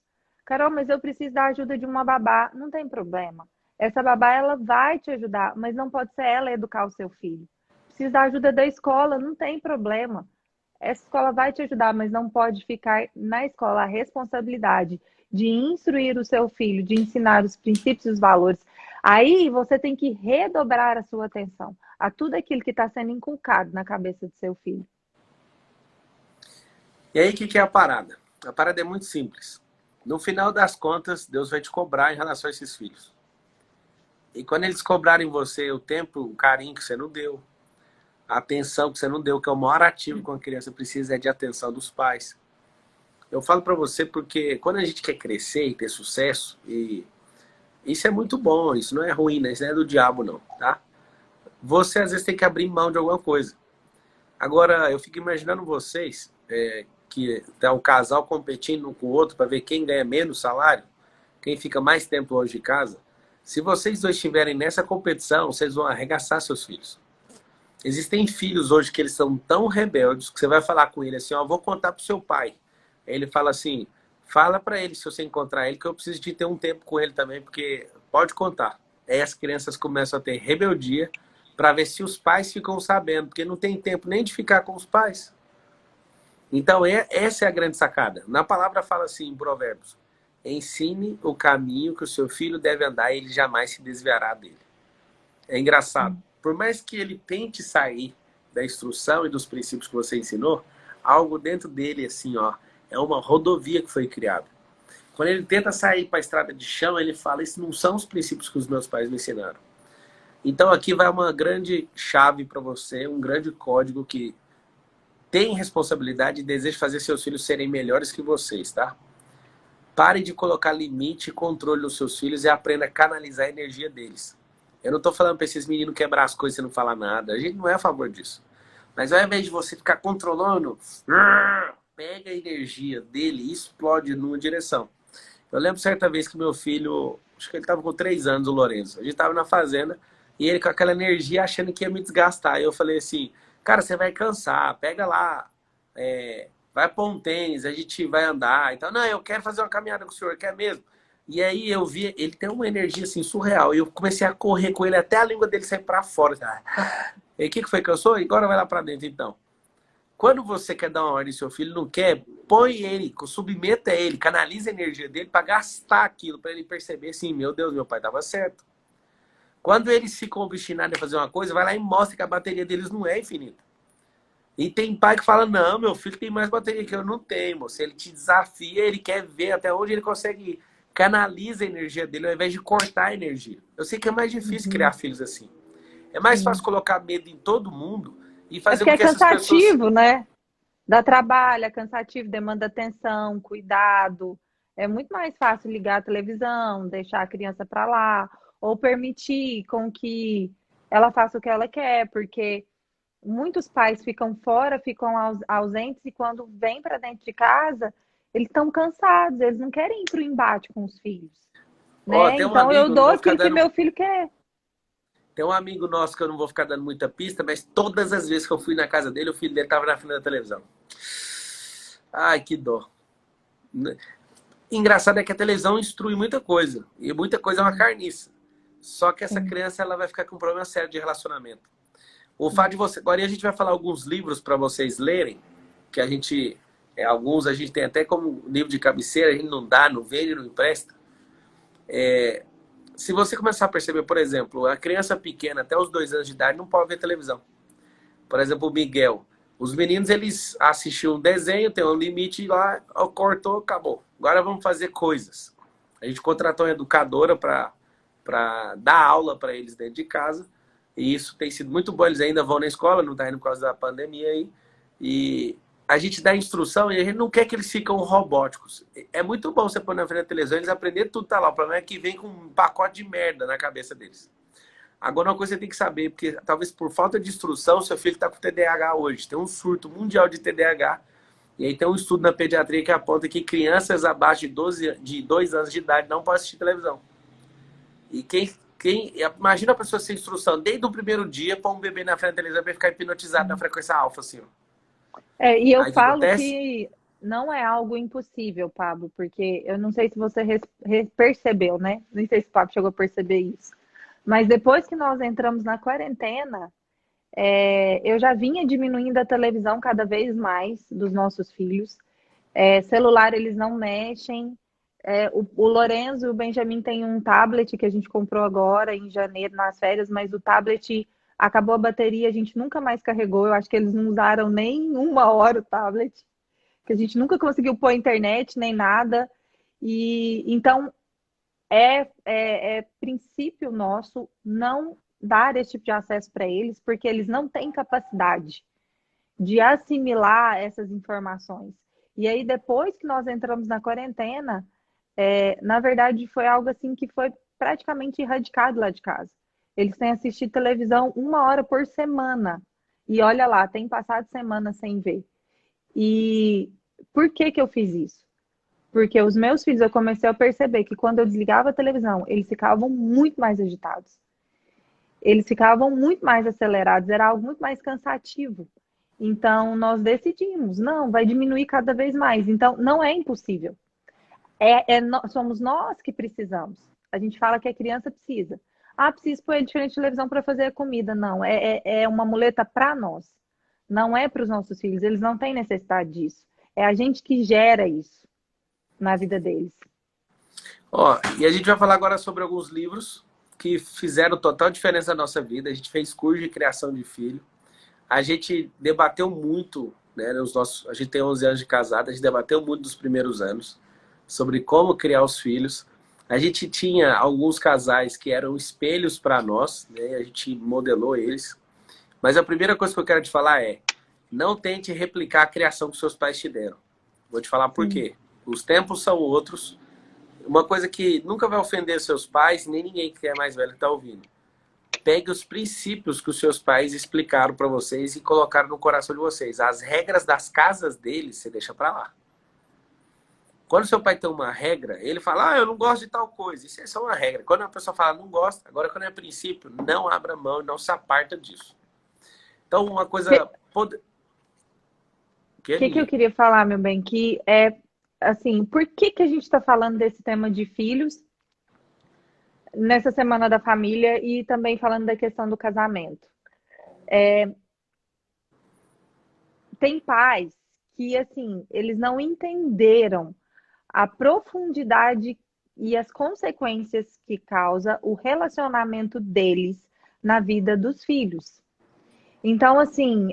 Carol, mas eu preciso da ajuda de uma babá. Não tem problema. Essa babá, ela vai te ajudar, mas não pode ser ela educar o seu filho. Precisa da ajuda da escola, não tem problema. Essa escola vai te ajudar, mas não pode ficar na escola a responsabilidade de instruir o seu filho, de ensinar os princípios e os valores. Aí você tem que redobrar a sua atenção a tudo aquilo que está sendo inculcado na cabeça do seu filho. E aí, o que é a parada? A parada é muito simples. No final das contas, Deus vai te cobrar em relação a esses filhos. E quando eles cobrarem você o tempo, o carinho que você não deu, a atenção que você não deu, que é o maior ativo que uma criança precisa é de atenção dos pais. Eu falo para você porque quando a gente quer crescer e ter sucesso, e isso é muito bom, isso não é ruim, né? Isso não é do diabo, não, tá? Você às vezes tem que abrir mão de alguma coisa. Agora, eu fico imaginando vocês, que tá um casal competindo um com o outro para ver quem ganha menos salário, quem fica mais tempo longe de casa. Se vocês dois estiverem nessa competição, vocês vão arregaçar seus filhos. Existem filhos hoje que eles são tão rebeldes que você vai falar com ele assim, ó, vou contar pro seu pai. Aí ele fala assim, fala para ele se você encontrar ele que eu preciso de ter um tempo com ele também, porque pode contar. Aí as crianças começam a ter rebeldia para ver se os pais ficam sabendo, porque não tem tempo nem de ficar com os pais. Então essa é a grande sacada. Na palavra fala assim, em Provérbios, ensine o caminho que o seu filho deve andar e ele jamais se desviará dele. É engraçado. Por mais que ele tente sair da instrução e dos princípios que você ensinou, algo dentro dele, assim, ó, é uma rodovia que foi criada. Quando ele tenta sair para a estrada de chão, ele fala: isso não são os princípios que os meus pais me ensinaram. Então aqui vai uma grande chave para você, um grande código que tem responsabilidade e deseja fazer seus filhos serem melhores que vocês, tá? Pare de colocar limite e controle nos seus filhos e aprenda a canalizar a energia deles. Eu não estou falando para esses meninos quebrar as coisas e não falar nada. A gente não é a favor disso. Mas ao invés de você ficar controlando, pega a energia dele e explode numa direção. Eu lembro certa vez que meu filho, acho que ele estava com 3 anos, o Lourenço. A gente estava na fazenda e ele com aquela energia achando que ia me desgastar. Aí eu falei assim: cara, você vai cansar, pega lá, vai pôr um tênis, a gente vai andar. Então, não, eu quero fazer uma caminhada com o senhor, quer mesmo? E aí eu vi, ele tem uma energia assim surreal. E eu comecei a correr com ele até a língua dele sair para fora. E o que foi? Cansou? Agora vai lá para dentro então. Quando você quer dar uma ordem e seu filho não quer, põe ele, submeta ele, canaliza a energia dele para gastar aquilo, para ele perceber assim: meu Deus, meu pai estava certo. Quando eles ficam obstinados em fazer uma coisa, vai lá e mostra que a bateria deles não é infinita. E tem pai que fala: não, meu filho tem mais bateria que eu não tenho, moço. Ele te desafia, ele quer ver até onde ele consegue ir. Canaliza a energia dele ao invés de cortar a energia. Eu sei que é mais difícil criar filhos assim. É mais fácil Sim. colocar medo em todo mundo e É fazer porque com é que essas pessoas... cansativo, né? Dá trabalho, é cansativo, demanda atenção, cuidado. É muito mais fácil ligar a televisão, deixar a criança para lá, ou permitir com que ela faça o que ela quer, porque muitos pais ficam fora, ficam ausentes, e quando vêm para dentro de casa, eles estão cansados, eles não querem ir para o embate com os filhos, Ó, né? tem um Então eu amigo, não dou vou ficar aquilo que dando... meu filho quer. Tem um amigo nosso que eu não vou ficar dando muita pista, mas todas as vezes que eu fui na casa dele, o filho dele estava na frente da televisão. Ai, que dó. Engraçado é que a televisão instrui muita coisa. E muita coisa é uma carniça. Só que essa Sim, criança ela vai ficar com um problema sério de relacionamento. O fato sim. de você... Agora a gente vai falar alguns livros para vocês lerem, que a gente... alguns a gente tem até como livro de cabeceira, a gente não dá, não vende, não empresta. Se você começar a perceber, por exemplo, a criança pequena até os 2 anos de idade não pode ver televisão. Por exemplo, o Miguel. Os meninos, eles assistiam um desenho, tem um limite lá, cortou, acabou. Agora vamos fazer coisas. A gente contratou uma educadora para dar aula para eles dentro de casa. E isso tem sido muito bom. Eles ainda vão na escola, não está indo por causa da pandemia aí. E a gente dá instrução e a gente não quer que eles fiquem robóticos. É muito bom você pôr na frente da televisão, eles aprenderem tudo, tá lá. O problema é que vem com um pacote de merda na cabeça deles. Agora, uma coisa que você tem que saber, porque talvez por falta de instrução, seu filho está com TDAH hoje. Tem um surto mundial de TDAH. E aí tem um estudo na pediatria que aponta que crianças abaixo de 2 anos de idade não podem assistir televisão. E imagina a pessoa sem instrução desde o primeiro dia para um bebê na frente da televisão para ficar hipnotizado na frequência alfa, assim, ó. E eu Aí o que falo acontece? que não é algo impossível, Pablo, porque eu não sei se você percebeu, né? Não sei se o Pablo chegou a perceber isso. Mas depois que nós entramos na quarentena, eu já vinha diminuindo a televisão cada vez mais dos nossos filhos. Celular eles não mexem. O Lorenzo e o Benjamin têm um tablet que a gente comprou agora em janeiro nas férias, mas o tablet acabou a bateria, a gente nunca mais carregou. Eu acho que eles não usaram nem 1 hora o tablet, que a gente nunca conseguiu pôr internet nem nada. E então é princípio nosso não dar esse tipo de acesso para eles, porque eles não têm capacidade de assimilar essas informações. E aí, depois que nós entramos na quarentena, na verdade, foi algo assim que foi praticamente erradicado lá de casa. Eles têm assistido televisão 1 hora por semana. E olha lá, tem passado semana sem ver. E por que que eu fiz isso? Porque os meus filhos, eu comecei a perceber que quando eu desligava a televisão, eles ficavam muito mais agitados. Eles ficavam muito mais acelerados, era algo muito mais cansativo. Então, nós decidimos, não, vai diminuir cada vez mais. Então, não é impossível. Somos nós que precisamos. A gente fala que a criança precisa. Ah, preciso pôr ele de frente à televisão para fazer a comida. Não, é uma muleta para nós. Não é para os nossos filhos. Eles não têm necessidade disso. É a gente que gera isso na vida deles. Ó, e a gente vai falar agora sobre alguns livros que fizeram total diferença na nossa vida. A gente fez curso de criação de filho. A gente debateu muito, né, a gente tem 11 anos de casado, a gente debateu muito dos primeiros anos sobre como criar os filhos. A gente tinha alguns casais que eram espelhos para nós, né, a gente modelou eles. Mas a primeira coisa que eu quero te falar é: não tente replicar a criação que seus pais te deram. Vou te falar por Sim. quê. Os tempos são outros. Uma coisa que nunca vai ofender seus pais, nem ninguém que é mais velho está ouvindo. Pegue os princípios que os seus pais explicaram para vocês e colocaram no coração de vocês. As regras das casas deles, você deixa para lá. Quando seu pai tem uma regra, ele fala, eu não gosto de tal coisa. Isso é só uma regra. Quando a pessoa fala, não gosta, agora quando é princípio, não abra mão e não se aparta disso. Então, uma O coisa... Que é que eu minha. queria falar, meu bem, que é assim, por que que a gente está falando desse tema de filhos nessa Semana da Família e também falando da questão do casamento? Tem pais que, assim, eles não entenderam a profundidade e as consequências que causa o relacionamento deles na vida dos filhos. Então, assim,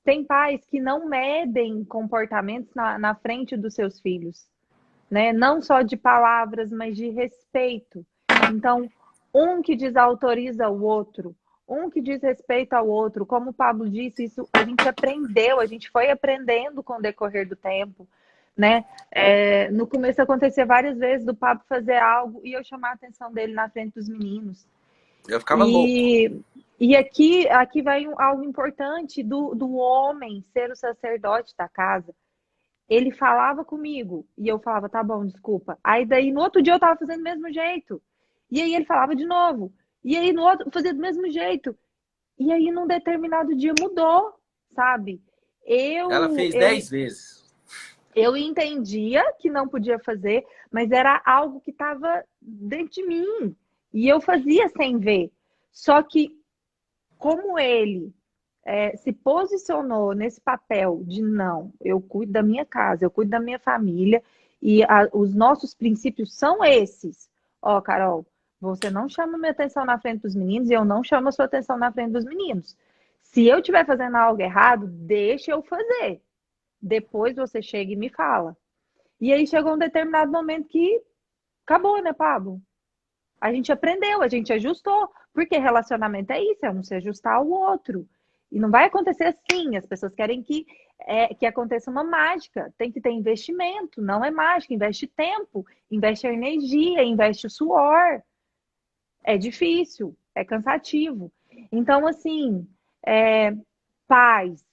tem pais que não medem comportamentos na frente dos seus filhos, né? Não só de palavras, mas de respeito. Então, um que desautoriza o outro, um que diz respeito ao outro, como o Pablo disse, isso a gente aprendeu, a gente foi aprendendo com o decorrer do tempo, né? No começo acontecia várias vezes do Pablo fazer algo e eu chamar a atenção dele na frente dos meninos. Eu ficava louco. E aqui vai algo importante do homem ser o sacerdote da casa. Ele falava comigo e eu falava, tá bom, desculpa. Aí daí no outro dia eu tava fazendo do mesmo jeito. E aí ele falava de novo. E aí no outro fazia do mesmo jeito. E aí num determinado dia mudou, sabe? Ela Eu fez eu 10 vezes. eu entendia que não podia fazer, mas era algo que estava dentro de mim. E eu fazia sem ver. Só que como ele se posicionou nesse papel de não, eu cuido da minha casa, eu cuido da minha família e os nossos princípios são esses. Ó, Carol, você não chama minha atenção na frente dos meninos e eu não chamo a sua atenção na frente dos meninos. Se eu estiver fazendo algo errado, deixa eu fazer. Depois você chega e me fala. E aí chegou um determinado momento que acabou, né, Pablo? A gente aprendeu, a gente ajustou, porque relacionamento é isso, é um se ajustar ao outro. E não vai acontecer assim, as pessoas querem que aconteça uma mágica, tem que ter investimento, não é mágica, investe tempo, investe a energia, investe o suor. É difícil, é cansativo. Então, assim, é, pais,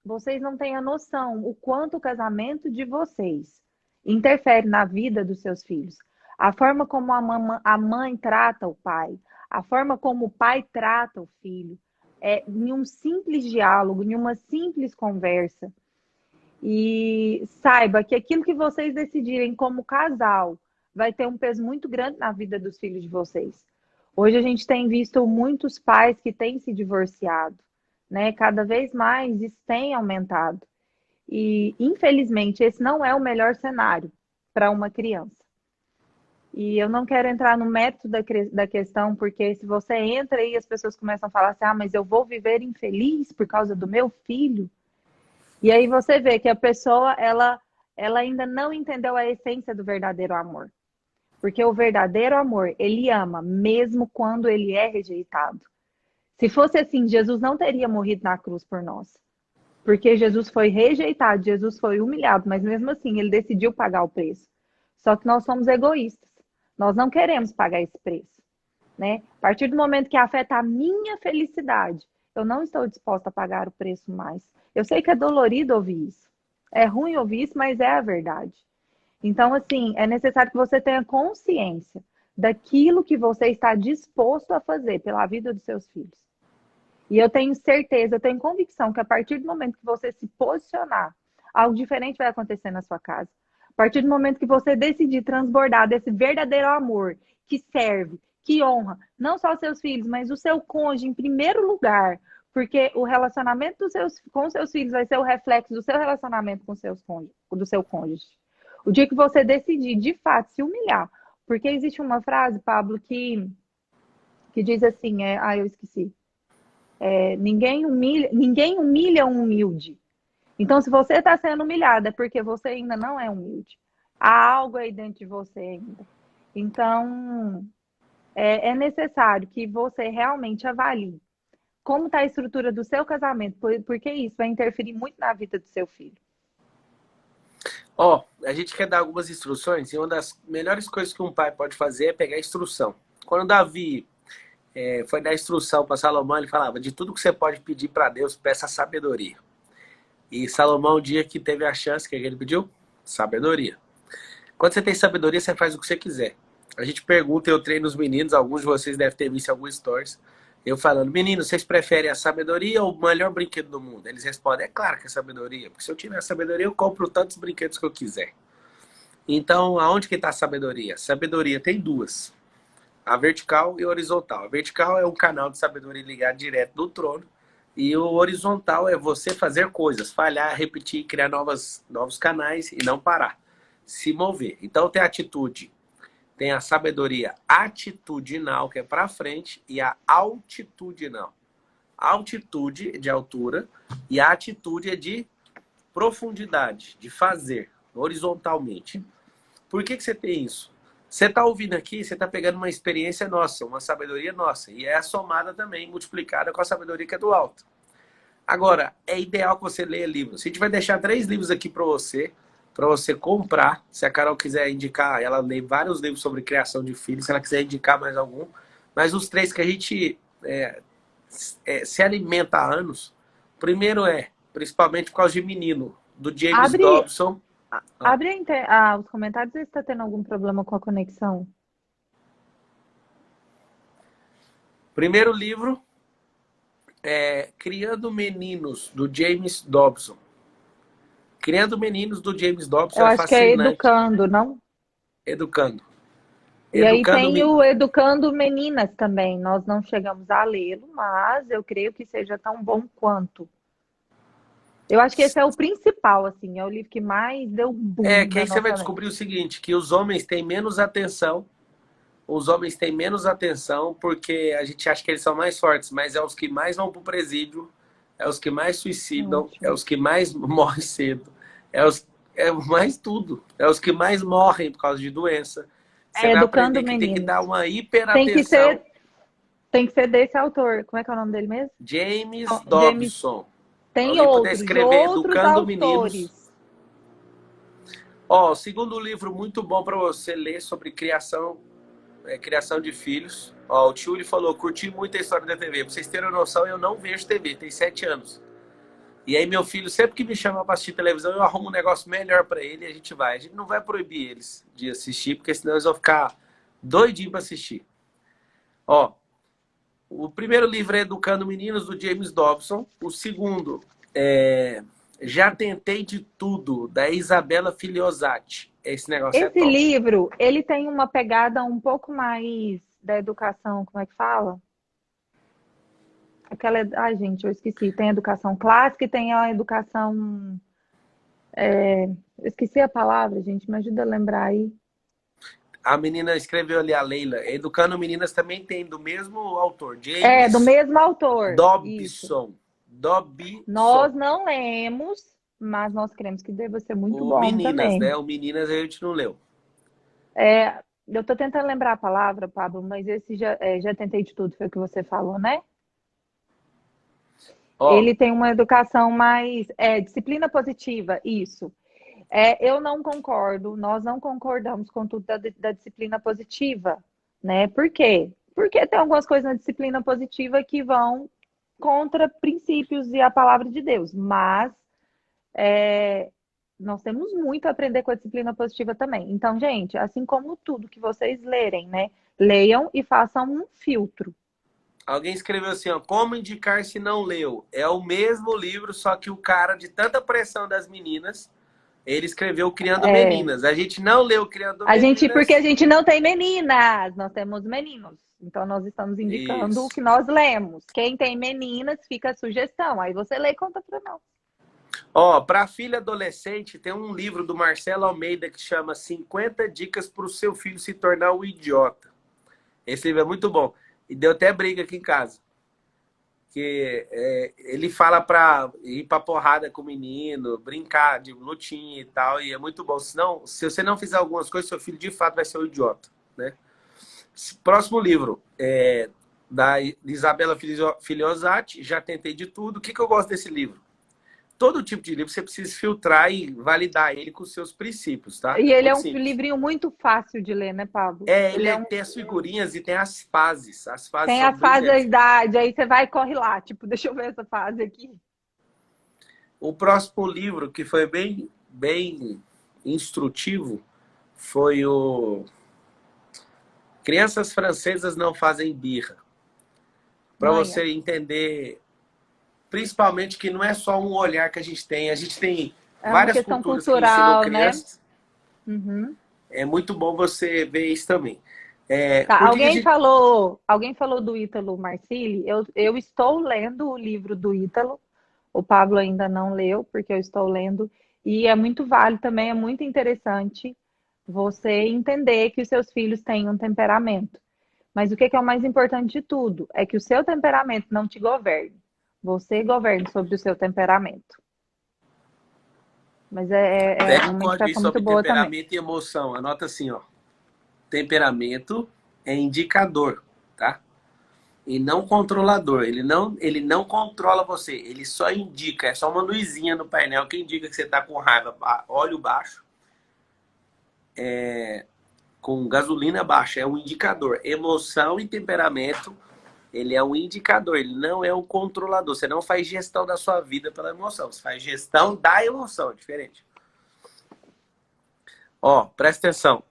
vocês não têm a noção o quanto o casamento de vocês interfere na vida dos seus filhos. A forma como a mãe trata o pai, a forma como o pai trata o filho, em um simples diálogo, em uma simples conversa. E saiba que aquilo que vocês decidirem como casal vai ter um peso muito grande na vida dos filhos de vocês. Hoje a gente tem visto muitos pais que têm se divorciado, né? Cada vez mais isso tem aumentado. E, infelizmente, esse não é o melhor cenário para uma criança. E eu não quero entrar no método da questão, porque se você entra e as pessoas começam a falar assim, mas eu vou viver infeliz por causa do meu filho. E aí você vê que a pessoa, ela ainda não entendeu a essência do verdadeiro amor. Porque o verdadeiro amor, ele ama, mesmo quando ele é rejeitado. Se fosse assim, Jesus não teria morrido na cruz por nós. Porque Jesus foi rejeitado, Jesus foi humilhado, mas mesmo assim ele decidiu pagar o preço. Só que nós somos egoístas. Nós não queremos pagar esse preço, né? A partir do momento que afeta a minha felicidade, eu não estou disposta a pagar o preço mais. Eu sei que é dolorido ouvir isso. É ruim ouvir isso, mas é a verdade. Então, assim, é necessário que você tenha consciência daquilo que você está disposto a fazer pela vida dos seus filhos. E eu tenho certeza, eu tenho convicção que a partir do momento que você se posicionar, algo diferente vai acontecer na sua casa. A partir do momento que você decidir transbordar desse verdadeiro amor que serve, que honra, não só os seus filhos, mas o seu cônjuge em primeiro lugar, porque o relacionamento com seus filhos vai ser o reflexo do seu relacionamento com do seu cônjuge. O dia que você decidir, de fato, se humilhar. Porque existe uma frase, Pablo, que diz assim, eu esqueci. Ninguém humilha um humilde. Então, se você está sendo humilhado, é porque você ainda não é humilde. Há algo aí dentro de você ainda. Então, é necessário que você realmente avalie como está a estrutura do seu casamento, porque isso vai interferir muito na vida do seu filho. Ó, a gente quer dar algumas instruções e uma das melhores coisas que um pai pode fazer é pegar a instrução. Quando Davi foi dar instrução para Salomão, ele falava: de tudo que você pode pedir para Deus, peça sabedoria. E Salomão, o dia que teve a chance, o que ele pediu? Sabedoria. Quando você tem sabedoria, você faz o que você quiser. A gente pergunta, eu treino os meninos, alguns de vocês devem ter visto alguns stories, eu falando: meninos, vocês preferem a sabedoria ou o melhor brinquedo do mundo? Eles respondem: é claro que é sabedoria, porque se eu tiver a sabedoria, eu compro tantos brinquedos que eu quiser. Então, aonde que está a sabedoria? Sabedoria tem duas: a vertical e a horizontal. A vertical é um canal de sabedoria ligado direto do trono, e o horizontal é você fazer coisas, falhar, repetir, criar novos canais e não parar, se mover. Então tem a atitude, tem a sabedoria atitudinal, que é para frente, e a altitudinal. A altitude é de altura e a atitude é de profundidade, de fazer horizontalmente. Por que você tem isso? Você está ouvindo aqui, você está pegando uma experiência nossa, uma sabedoria nossa, e é somada também, multiplicada com a sabedoria que é do alto. Agora, é ideal que você leia livros. A gente vai deixar 3 livros aqui para você comprar. Se a Carol quiser indicar, ela lê vários livros sobre criação de filhos, se ela quiser indicar mais algum. Mas os 3 que a gente se alimenta há anos. Primeiro principalmente por causa de Menino, do James Dobson. Abre os comentários, se está tendo algum problema com a conexão. Primeiro livro é Criando Meninos, do James Dobson. Criando Meninos, do James Dobson, Eu é acho fascinante. Que é Educando, não? Educando. E aí tem o Educando Meninas também. Nós não chegamos a lê-lo, mas eu creio que seja tão bom quanto. Eu acho que esse é o principal, assim, é o livro que mais deu boom. Que aí você vai descobrir o seguinte, que os homens têm menos atenção. Os homens têm menos atenção porque a gente acha que eles são mais fortes, mas é os que mais vão pro presídio, é os que mais suicidam, é os que mais morrem cedo, é mais tudo, é os que mais morrem por causa de doença. Você vai Educando aprender que Meninos. tem que dar uma hiperatenção. Tem que ser desse autor. Como é que é o nome dele mesmo? James Dobson. Tem outros Educando autores. Meninos. Ó, o segundo livro muito bom para você ler sobre criação de filhos. Ó, o tio falou: curti muito a história da TV. Pra vocês terem noção, eu não vejo TV, tem 7 anos. E aí meu filho, sempre que me chama para assistir televisão, eu arrumo um negócio melhor para ele e a gente vai. A gente não vai proibir eles de assistir, porque senão eles vão ficar doidinhos para assistir. Ó, o primeiro livro é Educando Meninos, do James Dobson. O segundo é Já Tentei de Tudo, da Isabella Filiosati. Esse negócio Esse livro, ele tem uma pegada um pouco mais da educação, como é que fala? Ai, gente, eu esqueci. Tem a educação clássica e tem a educação... Eu esqueci a palavra, gente, me ajuda a lembrar aí. A menina escreveu ali, a Leila. Educando Meninas também tem, do mesmo autor. James do mesmo autor. Dobson. Nós não lemos, mas nós queremos que deva ser muito bom Meninas, também. né? O Meninas a gente não leu. Eu tô tentando lembrar a palavra, Pablo, mas esse já tentei de tudo, foi o que você falou, né? Ele tem uma educação mais... disciplina positiva, isso. Eu não concordo, nós não concordamos com tudo da disciplina positiva, né? Por quê? Porque tem algumas coisas na disciplina positiva que vão contra princípios e a palavra de Deus, mas nós temos muito a aprender com a disciplina positiva também. Então, gente, assim como tudo que vocês lerem, né? Leiam e façam um filtro. Alguém escreveu assim, ó: como indicar se não leu? É o mesmo livro, só que o cara, de tanta pressão das meninas, ele escreveu Criando Meninas. A gente não leu Criando Meninas. Porque a gente não tem meninas, nós temos meninos. Então, nós estamos indicando o que nós lemos. Quem tem meninas, fica a sugestão. Aí você lê e conta para nós. Ó, para filha adolescente, tem um livro do Marcelo Almeida que chama 50 dicas para o seu filho se tornar um idiota. Esse livro é muito bom. E deu até briga aqui em casa. Que ele fala para ir pra porrada com o menino, brincar de lutinha e tal, e é muito bom. Senão, se você não fizer algumas coisas, seu filho de fato vai ser um idiota, né? Próximo livro, da Isabela Filiosati, Já Tentei de Tudo. O que eu gosto desse livro? Todo tipo de livro você precisa filtrar e validar ele com os seus princípios, tá? E ele é Muito um simples. livrinho muito fácil de ler, né, Pablo? Tem as figurinhas e tem as fases. As fases Tem são a fase da brilhantes. idade, aí você vai e corre lá. Tipo, deixa eu ver essa fase aqui. O próximo livro, que foi bem instrutivo, foi o Crianças Francesas Não Fazem Birra. Para Manha. você entender, principalmente, que não é só um olhar que a gente tem. A gente tem É uma várias questão culturas que ensinam cultural, né? crianças. Uhum. É muito bom você ver isso também. Tá, Por que a gente... alguém falou do Ítalo Marcilli. Eu estou lendo o livro do Ítalo. O Pablo ainda não leu, porque eu estou lendo. E é muito válido também, é muito interessante você entender que os seus filhos têm um temperamento. Mas o que é o mais importante de tudo? É que o seu temperamento não te governe. Você governe sobre o seu temperamento. Mas é Pega um uma código aí indicação muito sobre boa também. temperamento e emoção. Anota assim, ó. Temperamento é indicador, tá? E não controlador. Ele não controla você. Ele só indica. É só uma luzinha no painel que indica que você está com raiva. Óleo baixo, com gasolina baixa. É um indicador. Emoção e temperamento, ele é um indicador. Ele não é um controlador. Você não faz gestão da sua vida pela emoção. Você faz gestão da emoção. É diferente. Ó, presta atenção.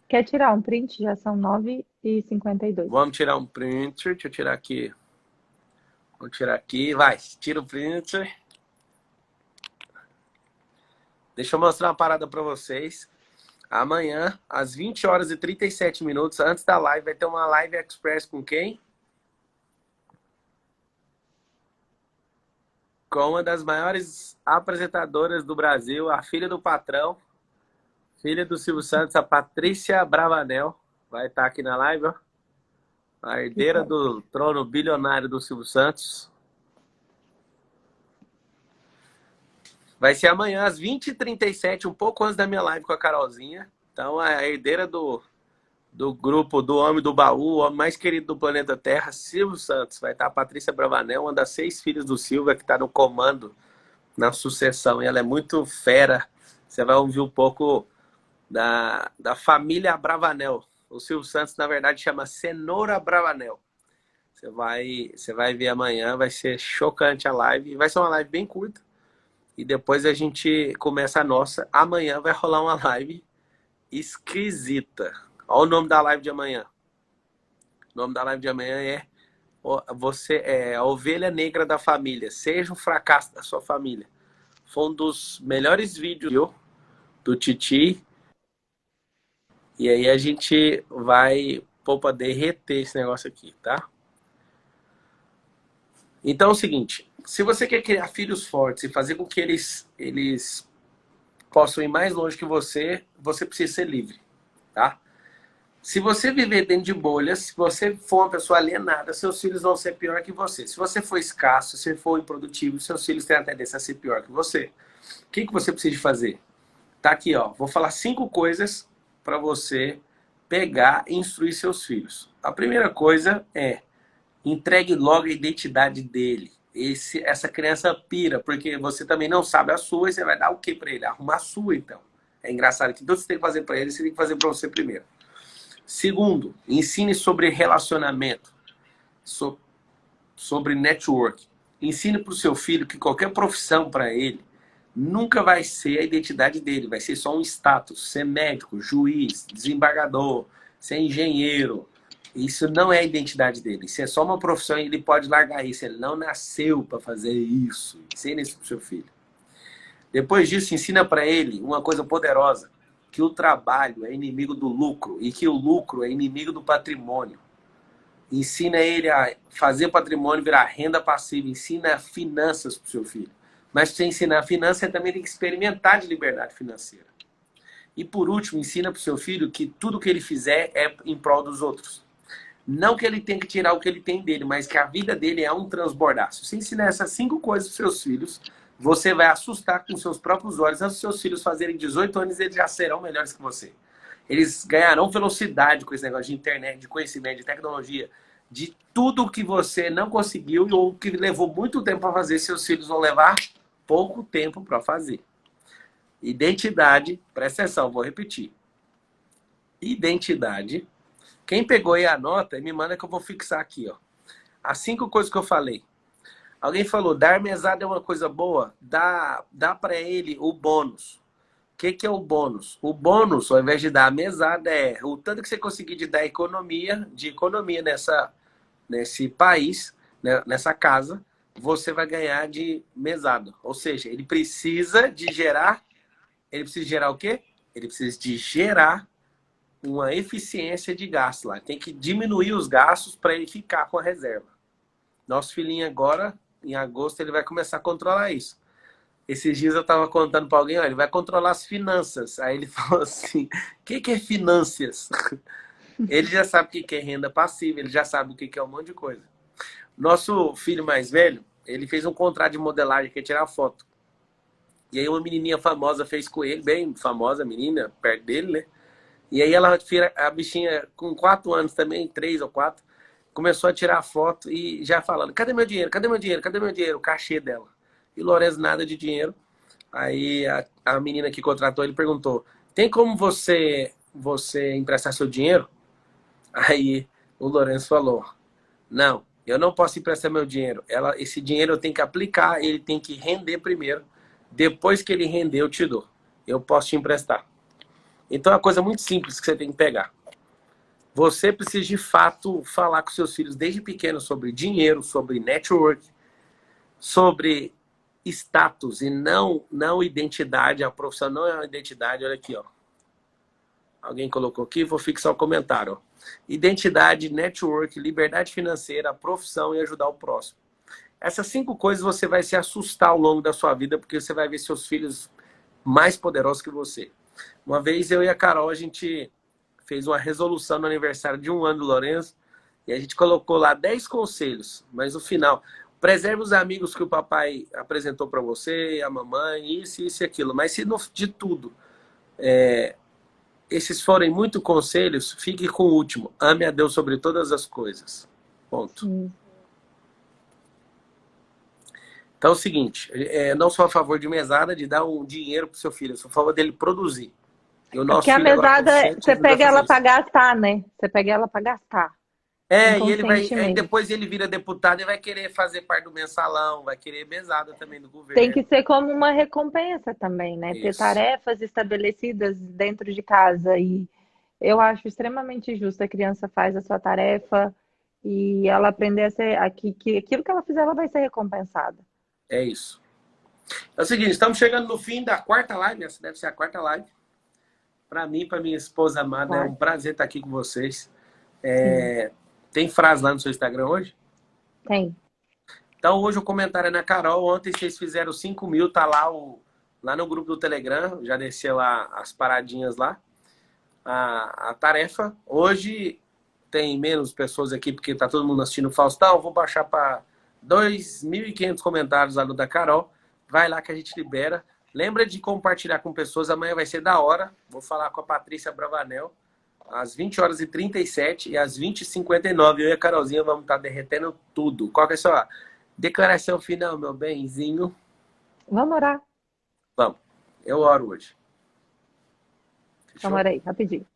Quer tirar um print? Já são 9h52. Vamos tirar um print. Deixa eu tirar aqui. Vou tirar aqui. Vai, tira o print. Deixa eu mostrar uma parada para vocês. Amanhã, às 20h37, antes da live, vai ter uma live express com quem? Com uma das maiores apresentadoras do Brasil, a filha do patrão, filha do Silvio Santos, a Patrícia Bravanel. Vai estar aqui na live, ó. A herdeira do trono bilionário do Silvio Santos. Vai ser amanhã, às 20h37, um pouco antes da minha live com a Carolzinha. Então, a herdeira do grupo do Homem do Baú, o homem mais querido do planeta Terra, Silvio Santos. Vai estar a Patrícia Bravanel, uma das 6 filhas do Silvio, que está no comando, na sucessão. E ela é muito fera. Você vai ouvir um pouco da família Bravanel. O Silvio Santos, na verdade, chama Cenoura Bravanel. Você vai ver amanhã, vai ser chocante a live. Vai ser uma live bem curta. E depois a gente começa a nossa. Amanhã vai rolar uma live esquisita. Olha o nome da live de amanhã. O nome da live de amanhã é Você é a ovelha negra da família. Seja o fracasso da sua família. Foi um dos melhores vídeos do Titi. E aí a gente vai poder derreter esse negócio aqui, tá? Então é o seguinte. Se você quer criar filhos fortes e fazer com que eles possam ir mais longe que você precisa ser livre, tá? Se você viver dentro de bolhas, se você for uma pessoa alienada, seus filhos vão ser pior que você. Se você for escasso, se você for improdutivo, seus filhos têm a tendência a ser pior que você. O que você precisa fazer? Tá aqui, ó. Vou falar 5 coisas para você pegar e instruir seus filhos. A primeira coisa é: entregue logo a identidade dele. Essa criança pira, porque você também não sabe a sua, e você vai dar o que para ele? Arrumar a sua, então. É engraçado que tudo que você tem que fazer para ele, você tem que fazer para você primeiro. Segundo, ensine sobre relacionamento, sobre network. Ensine para o seu filho que qualquer profissão para ele nunca vai ser a identidade dele, vai ser só um status. Ser médico, juiz, desembargador, ser engenheiro, isso não é a identidade dele. Isso é só uma profissão e ele pode largar isso. Ele não nasceu para fazer isso. Ensine isso para o seu filho. Depois disso, ensina para ele uma coisa poderosa, que o trabalho é inimigo do lucro e que o lucro é inimigo do patrimônio. Ensina ele a fazer patrimônio virar renda passiva. Ensina finanças para o seu filho. Mas para você ensinar a finança, você também tem que experimentar de liberdade financeira. E por último, ensina para o seu filho que tudo que ele fizer é em prol dos outros. Não que ele tenha que tirar o que ele tem dele, mas que a vida dele é um transbordar. Se você ensinar essas 5 coisas para seus filhos, você vai assustar com seus próprios olhos. Antes dos seus filhos fazerem 18 anos, eles já serão melhores que você. Eles ganharão velocidade com esse negócio de internet, de conhecimento, de tecnologia, de tudo que você não conseguiu ou que levou muito tempo para fazer, seus filhos vão levar pouco tempo para fazer. Identidade, presta atenção, vou repetir. Identidade. Quem pegou aí a nota, me manda que eu vou fixar aqui, ó. As 5 coisas que eu falei. Alguém falou, dar mesada é uma coisa boa? Dá para ele o bônus. O que é o bônus? O bônus, ao invés de dar a mesada, é o tanto que você conseguir de dar economia nesse país, né, nessa casa, você vai ganhar de mesada. Ou seja, ele precisa gerar o quê? Ele precisa de gerar uma eficiência de gasto lá. Tem que diminuir os gastos para ele ficar com a reserva. Nosso filhinho agora, em agosto, ele vai começar a controlar isso. Esses dias eu estava contando para alguém, ó, ele vai controlar as finanças. Aí ele falou assim, o que é finanças? Ele já sabe o que é renda passiva, ele já sabe o que é um monte de coisa. Nosso filho mais velho, ele fez um contrato de modelagem, que é tirar foto. E aí uma menininha famosa fez com ele, bem famosa menina, perto dele, né? E aí a bichinha com 4 anos também, 3 ou 4, começou a tirar foto e já falando, cadê meu dinheiro, cadê meu dinheiro, cadê meu dinheiro? O cachê dela. E o Lourenço nada de dinheiro. Aí a menina que contratou ele perguntou, tem como você emprestar seu dinheiro? Aí o Lourenço falou, não, eu não posso emprestar meu dinheiro. Esse dinheiro eu tenho que aplicar, ele tem que render primeiro. Depois que ele render, eu te dou. Eu posso te emprestar. Então é uma coisa muito simples que você tem que pegar. Você precisa de fato falar com seus filhos desde pequeno sobre dinheiro, sobre network, sobre status e não identidade. A profissão não é uma identidade. Olha aqui, ó. Alguém colocou aqui, vou fixar o comentário. Ó. Identidade, network, liberdade financeira, profissão e ajudar o próximo. Essas 5 coisas você vai se assustar ao longo da sua vida, porque você vai ver seus filhos mais poderosos que você. Uma vez eu e a Carol, a gente fez uma resolução no aniversário de 1 ano do Lourenço e a gente colocou lá 10 conselhos, mas no final, preserve os amigos que o papai apresentou para você, a mamãe, isso e aquilo. Mas se de tudo, esses forem muito conselhos, fique com o último. Ame a Deus sobre todas as coisas. Ponto. Então é o seguinte, não sou a favor de mesada, de dar um dinheiro pro seu filho, eu sou a favor dele produzir. E o nosso Porque a filho agora mesada, com 7 você anos vai pega fazer ela isso. para gastar, né? Você pega ela para gastar. E ele vai, Inconscientemente. depois ele vira deputado e vai querer fazer parte do mensalão, vai querer mesada também do Tem que governo. ser como uma recompensa também, né? Ter Isso. tarefas estabelecidas dentro de casa. E eu acho extremamente justo. A criança faz a sua tarefa e ela aprender a ser que aquilo que ela fizer, ela vai ser recompensada. É isso. É o seguinte, estamos chegando no fim da 4ª live, essa deve ser a 4ª live. Para mim, para minha esposa amada, é um Claro. prazer estar aqui com vocês. Sim, Tem frase lá no seu Instagram hoje? tem. Então, hoje o comentário é na Carol. Ontem vocês fizeram 5 mil, tá lá no grupo do Telegram. Já desceu as paradinhas lá. A tarefa. Hoje tem menos pessoas aqui, porque tá todo mundo assistindo o Faustão. Vou baixar para 2.500 comentários lá no da Carol. Vai lá que a gente libera. Lembra de compartilhar com pessoas. Amanhã vai ser da hora. Vou falar com a Patrícia Bravanel. Às 20h37 e às 20h59. Eu e a Carolzinha vamos estar derretendo tudo. Qual que é a sua declaração final, meu benzinho? Vamos orar. Vamos. Eu oro hoje. Fechou? Vamos orar aí, rapidinho.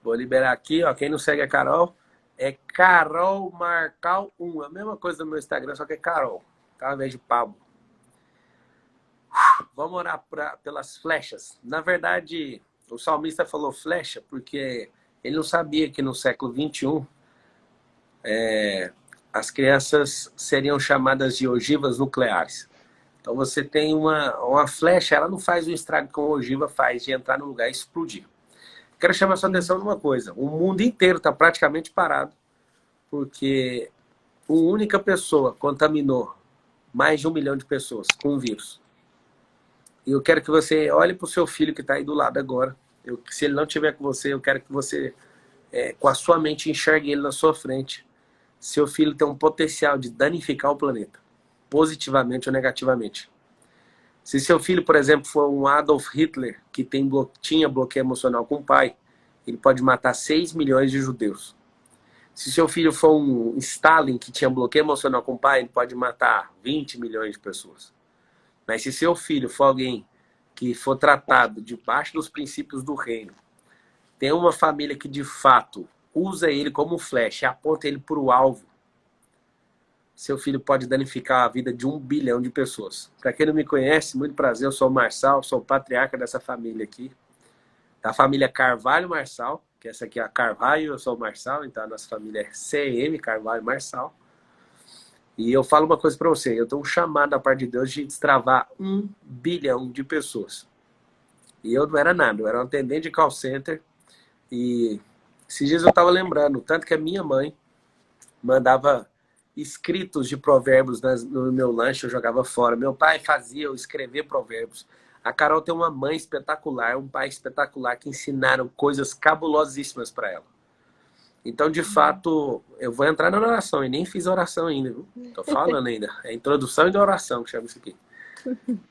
Vou liberar aqui, ó. Quem não segue a Carol, é Carol Marcal 1. A mesma coisa no meu Instagram, só que é Carol. Tá? Ao invés de Pablo. Vamos orar pelas flechas. Na verdade, o salmista falou flecha porque ele não sabia que no século XXI as crianças seriam chamadas de ogivas nucleares. Então você tem uma flecha, ela não faz o estrago que uma ogiva faz de entrar no lugar e explodir. Quero chamar sua atenção numa coisa. O mundo inteiro está praticamente parado porque uma única pessoa contaminou mais de 1 milhão de pessoas com o vírus. E eu quero que você olhe para o seu filho que está aí do lado agora. Se ele não estiver com você, eu quero que você, com a sua mente, enxergue ele na sua frente. Seu filho tem um potencial de danificar o planeta, positivamente ou negativamente. Se seu filho, por exemplo, for um Adolf Hitler, que tinha bloqueio emocional com o pai, ele pode matar 6 milhões de judeus. Se seu filho for um Stalin, que tinha bloqueio emocional com o pai, ele pode matar 20 milhões de pessoas. Mas se seu filho for alguém que for tratado debaixo dos princípios do reino, tem uma família que de fato usa ele como flecha, aponta ele para o alvo, seu filho pode danificar a vida de 1 bilhão de pessoas. Para quem não me conhece, muito prazer, eu sou o Marçal, sou o patriarca dessa família aqui. Da família Carvalho Marçal, que essa aqui é a Carvalho, eu sou o Marçal, então a nossa família é CM, Carvalho Marçal. E eu falo uma coisa para você, eu tenho um chamado da parte de Deus de destravar 1 bilhão de pessoas. E eu não era nada, eu era um atendente de call center. E esses dias eu estava lembrando, tanto que a minha mãe mandava escritos de provérbios no meu lanche, eu jogava fora. Meu pai fazia eu escrever provérbios. A Carol tem uma mãe espetacular, um pai espetacular, que ensinaram coisas cabulosíssimas para ela. Então, de fato, eu vou entrar na oração, e nem fiz oração ainda, viu? Tô falando ainda. É introdução e oração que chama isso aqui.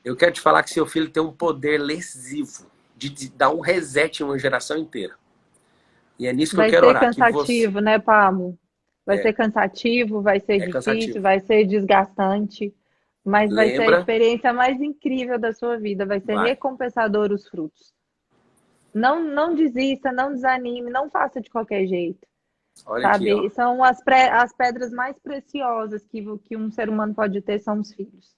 Eu quero te falar que seu filho tem um poder lesivo de dar um reset em uma geração inteira. E é nisso que eu Vai quero ser orar. cansativo, né, Pablo? Vai ser cansativo, vai ser É difícil, cansativo. vai ser desgastante, mas vai ser a Lembra? experiência mais incrível da sua vida, vai ser Vai. recompensador os frutos. Não, não desista, não desanime, não faça de qualquer jeito, Olha aqui, ó. sabe? São as pedras mais preciosas que um ser humano pode ter são os filhos.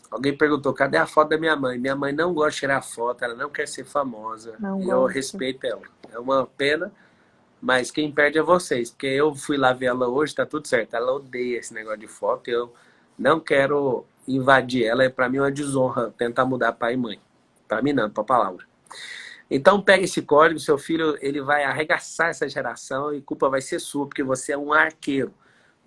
Alguém perguntou, cadê a foto da minha mãe? Minha mãe não gosta de tirar foto, ela não quer ser famosa. Não E eu gosto. respeito ela. É uma pena, mas quem perde é vocês. Porque eu fui lá ver ela hoje, tá tudo certo. Ela odeia esse negócio de foto. Eu não quero invadir ela. É pra mim uma desonra tentar mudar pai e mãe. Pra mim não, pra palavra. Então pega esse código, seu filho ele vai arregaçar essa geração e culpa vai ser sua, porque você é um arqueiro.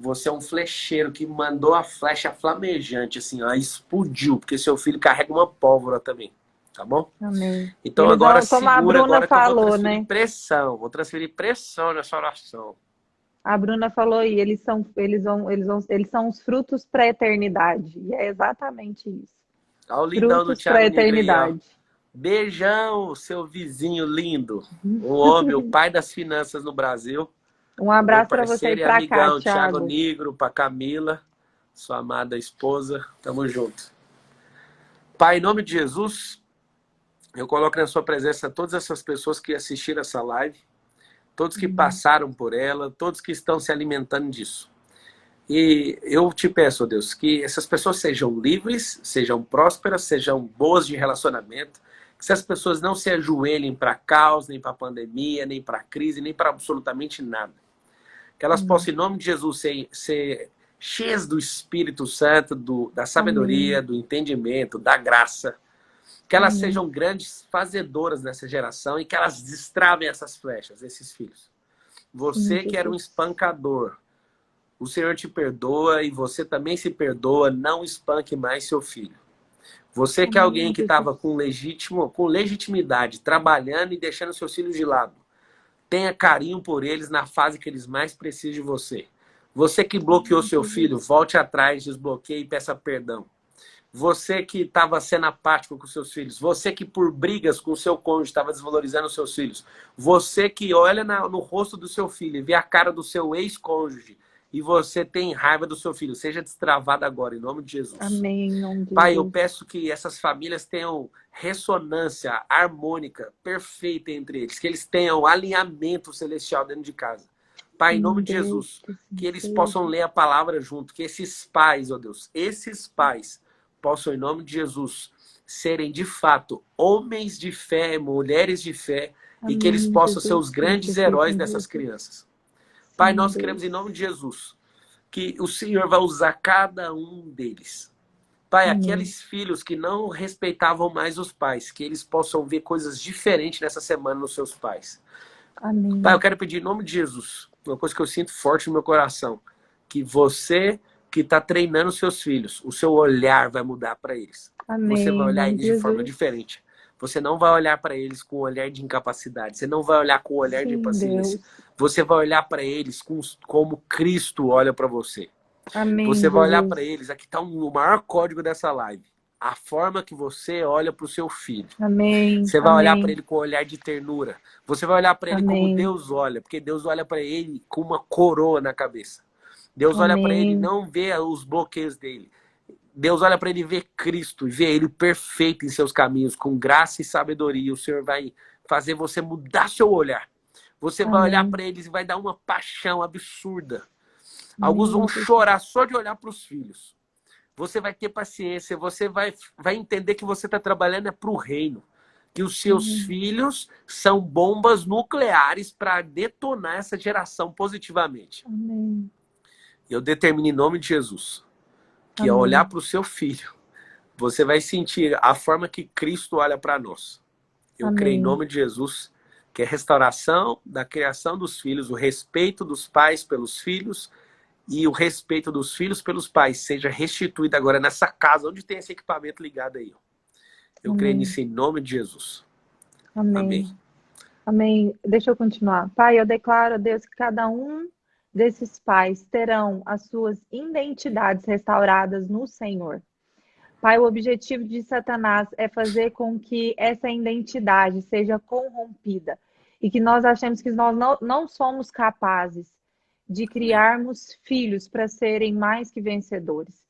Você é um flecheiro que mandou a flecha flamejante, assim, ó, explodiu, porque seu filho carrega uma pólvora também, tá bom? Amém. Então Eles agora vão, como a segura, Bruna agora que eu falou, né? vou transferir pressão nessa oração. A Bruna falou aí, eles são os frutos para a eternidade. E é exatamente isso. Olha o lindão do Frutos para a Thiago Nigro aí, ó. eternidade. Beijão, seu vizinho lindo, o homem, o pai das finanças no Brasil. Um Meu abraço para você e parceiro e para cá, amigão, Thiago Thiago. Nigro, para Camila, sua amada esposa. Tamo junto. Pai, em nome de Jesus, eu coloco na sua presença todas essas pessoas que assistiram essa live, todos que passaram por ela, todos que estão se alimentando disso. E eu te peço, ó Deus, que essas pessoas sejam livres, sejam prósperas, sejam boas de relacionamento, que essas pessoas não se ajoelhem para caos, nem para pandemia, nem para crise, nem para absolutamente nada. Que elas possam, em nome de Jesus, ser cheias do Espírito Santo, da sabedoria, Amém. do entendimento, da graça. Que elas Amém. sejam grandes fazedoras nessa geração e que elas destravem essas flechas, esses filhos. Sim, Você que era um Jesus. espancador, o Senhor te perdoa e você também se perdoa, não espanque mais seu filho. Você que é alguém Amém, que estava Jesus. com legitimidade, trabalhando e deixando seus filhos de lado. Tenha carinho por eles na fase que eles mais precisam de você. Você que bloqueou seu filho, volte atrás, desbloqueie e peça perdão. Você que estava sendo apático com seus filhos. Você que por brigas com seu cônjuge estava desvalorizando os seus filhos. Você que olha no rosto do seu filho e vê a cara do seu ex-cônjuge e você tem raiva do seu filho. Seja destravado agora, em nome de Jesus. Amém, em nome de Pai, eu Jesus. peço que essas famílias tenham ressonância harmônica perfeita entre eles, que eles tenham alinhamento celestial dentro de casa. Pai, em nome de Deus, Jesus, que assim que eles seja. possam ler a palavra junto, que esses pais, ó Deus, esses pais possam, em nome de Jesus, serem de fato homens de fé, mulheres de fé, e que eles Amém, possam ser Jesus. os Que grandes seja heróis em dessas Jesus. crianças. Pai, Sim, nós Deus. queremos, em nome de Jesus, que o Senhor vai usar cada um deles. Pai, Amém. aqueles filhos que não respeitavam mais os pais, que eles possam ver coisas diferentes nessa semana nos seus pais. Pai, eu Amém. quero pedir em nome de Jesus, uma coisa que eu sinto forte no meu coração, que você que está treinando seus filhos. O seu olhar vai mudar para eles. Você vai Amém. Em olhar nome eles de de forma Jesus. diferente. Você não vai olhar para eles com um olhar de incapacidade. Você não vai olhar com um olhar de Sim, impaciência. Deus. Você vai olhar para eles como Cristo olha para você. Você Amém, vai olhar para Jesus. eles. Aqui está o maior código dessa live. A forma que você olha para o seu filho. Amém. Você vai olhar para Amém. ele com um olhar de ternura. Você vai olhar para ele como Amém. Deus olha. Porque Deus olha para ele com uma coroa na cabeça. Deus olha para ele e Amém. não vê os bloqueios dele. Deus olha para ele e vê Cristo, e vê ele perfeito em seus caminhos, com graça e sabedoria. O Senhor vai fazer você mudar seu olhar. Você vai olhar Amém. para eles e vai dar uma paixão absurda. Amém, Alguns vão Jesus. chorar só de olhar para os filhos. Você vai ter paciência, você vai entender que você está trabalhando para o reino. Que os seus Amém. filhos são bombas nucleares para detonar essa geração positivamente. Amém. Eu determino em nome de Jesus que ao olhar Amém. para o seu filho, você vai sentir a forma que Cristo olha para nós. Eu creio em Amém. nome de Jesus que a restauração da criação dos filhos, o respeito dos pais pelos filhos e o respeito dos filhos pelos pais seja restituído agora nessa casa onde tem esse equipamento ligado aí. Eu creio Amém. nisso em nome de Jesus. Amém. Amém. Amém. Deixa eu continuar. Pai, eu declaro a Deus que cada um desses pais terão as suas identidades restauradas no Senhor. Pai, o objetivo de Satanás é fazer com que essa identidade seja corrompida e que nós achemos que nós não somos capazes de Amém. criarmos filhos para serem mais que vencedores.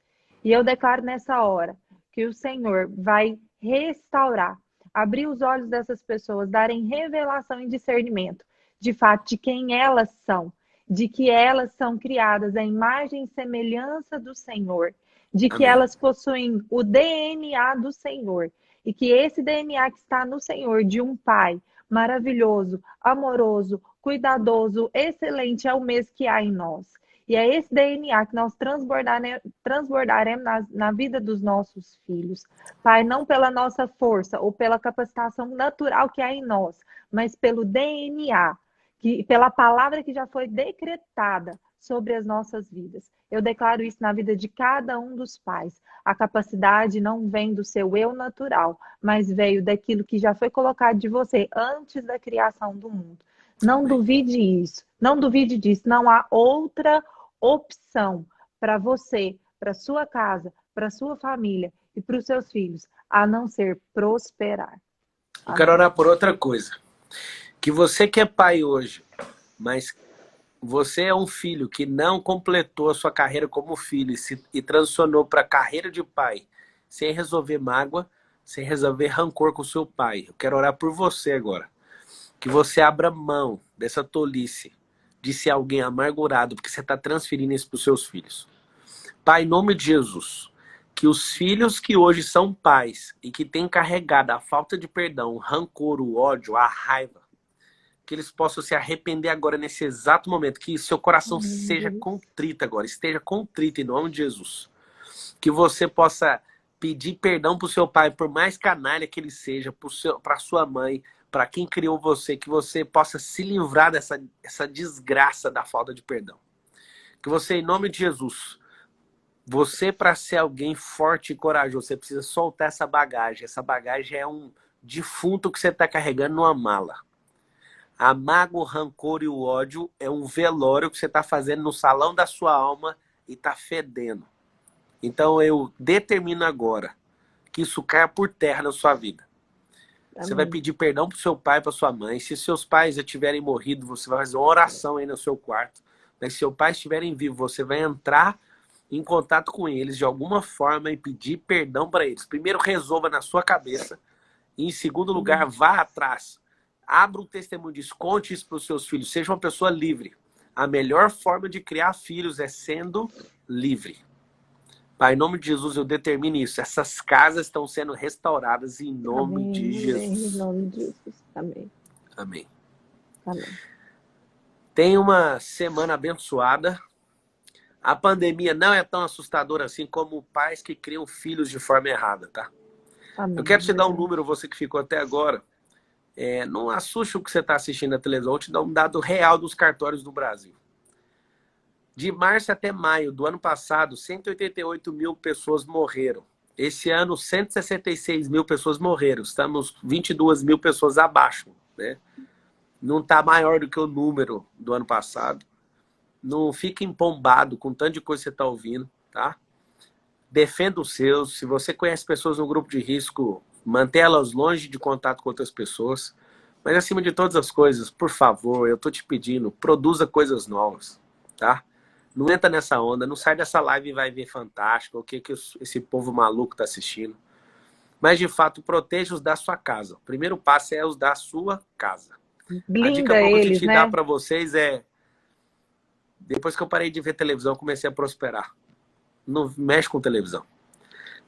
E eu declaro nessa hora que o Senhor vai restaurar, abrir os olhos dessas pessoas, darem revelação e discernimento, de fato, de quem elas são, de que elas são criadas à imagem e semelhança do Senhor, de que Amém. elas possuem o DNA do Senhor e que esse DNA que está no Senhor, de um pai maravilhoso, amoroso, cuidadoso, excelente, é o mesmo que há em nós. E é esse DNA que nós transbordaremos na vida dos nossos filhos. Pai, não pela nossa força ou pela capacitação natural que há em nós, mas pelo DNA, pela palavra que já foi decretada sobre as nossas vidas. Eu declaro isso na vida de cada um dos pais. A capacidade não vem do seu eu natural, mas veio daquilo que já foi colocado de você antes da criação do mundo. Não Amém. duvide isso, não duvide disso. Não há outra opção para você, para sua casa, para sua família e para os seus filhos, a não ser prosperar. Eu quero Amém. orar por outra coisa. Que você que é pai hoje, mas você é um filho que não completou a sua carreira como filho e transicionou para a carreira de pai, sem resolver mágoa, sem resolver rancor com seu pai. Eu quero orar por você agora. Que você abra mão dessa tolice de ser alguém amargurado, porque você está transferindo isso para os seus filhos. Pai, em nome de Jesus, que os filhos que hoje são pais e que têm carregado a falta de perdão, o rancor, o ódio, a raiva, que eles possam se arrepender agora nesse exato momento, que seu coração seja contrito agora, esteja contrito em nome de Jesus. Que você possa pedir perdão para o seu pai, por mais canalha que ele seja, para sua mãe, para quem criou você, que você possa se livrar dessa desgraça da falta de perdão. Que você, em nome de Jesus, você para ser alguém forte e corajoso, você precisa soltar essa bagagem. Essa bagagem é um defunto que você está carregando numa mala. A mágoa, o rancor e o ódio é um velório que você está fazendo no salão da sua alma e está fedendo. Então eu determino agora que isso caia por terra na sua vida. Você vai pedir perdão para o seu pai e para sua mãe. Se seus pais já tiverem morrido, você vai fazer uma oração aí no seu quarto. Mas se seus pais estiverem vivos, você vai entrar em contato com eles de alguma forma e pedir perdão para eles. Primeiro, resolva na sua cabeça. E em segundo lugar, vá atrás. Abra um testemunho disso, conte isso para os seus filhos. Seja uma pessoa livre. A melhor forma de criar filhos é sendo livre. Pai, em nome de Jesus, eu determino isso. Essas casas estão sendo restauradas em nome Amém. de Jesus. Em nome de Jesus. Amém. Amém. Amém. Tenha uma semana abençoada. A pandemia não é tão assustadora assim como pais que criam filhos de forma errada, tá? Amém. Eu quero te dar um número, você que ficou até agora. Não assuste o que você está assistindo na televisão, vou te dar um dado real dos cartórios do Brasil. De março até maio do ano passado, 188 mil pessoas morreram. Esse ano, 166 mil pessoas morreram. Estamos 22 mil pessoas abaixo, né? Não está maior do que o número do ano passado. Não fique empombado com tanto de coisa que você está ouvindo, tá? Defenda os seus. Se você conhece pessoas no grupo de risco, mantê-las longe de contato com outras pessoas. Mas, acima de todas as coisas, por favor, eu estou te pedindo, produza coisas novas, tá? Não entra nessa onda, não sai dessa live e vai ver fantástico, o que esse povo maluco está assistindo. Mas, de fato, proteja os da sua casa. O primeiro passo é os da sua casa. A dica Blinda boa que eu eles, te dar né? para vocês é, depois que eu parei de ver televisão, eu comecei a prosperar. Não mexe com televisão.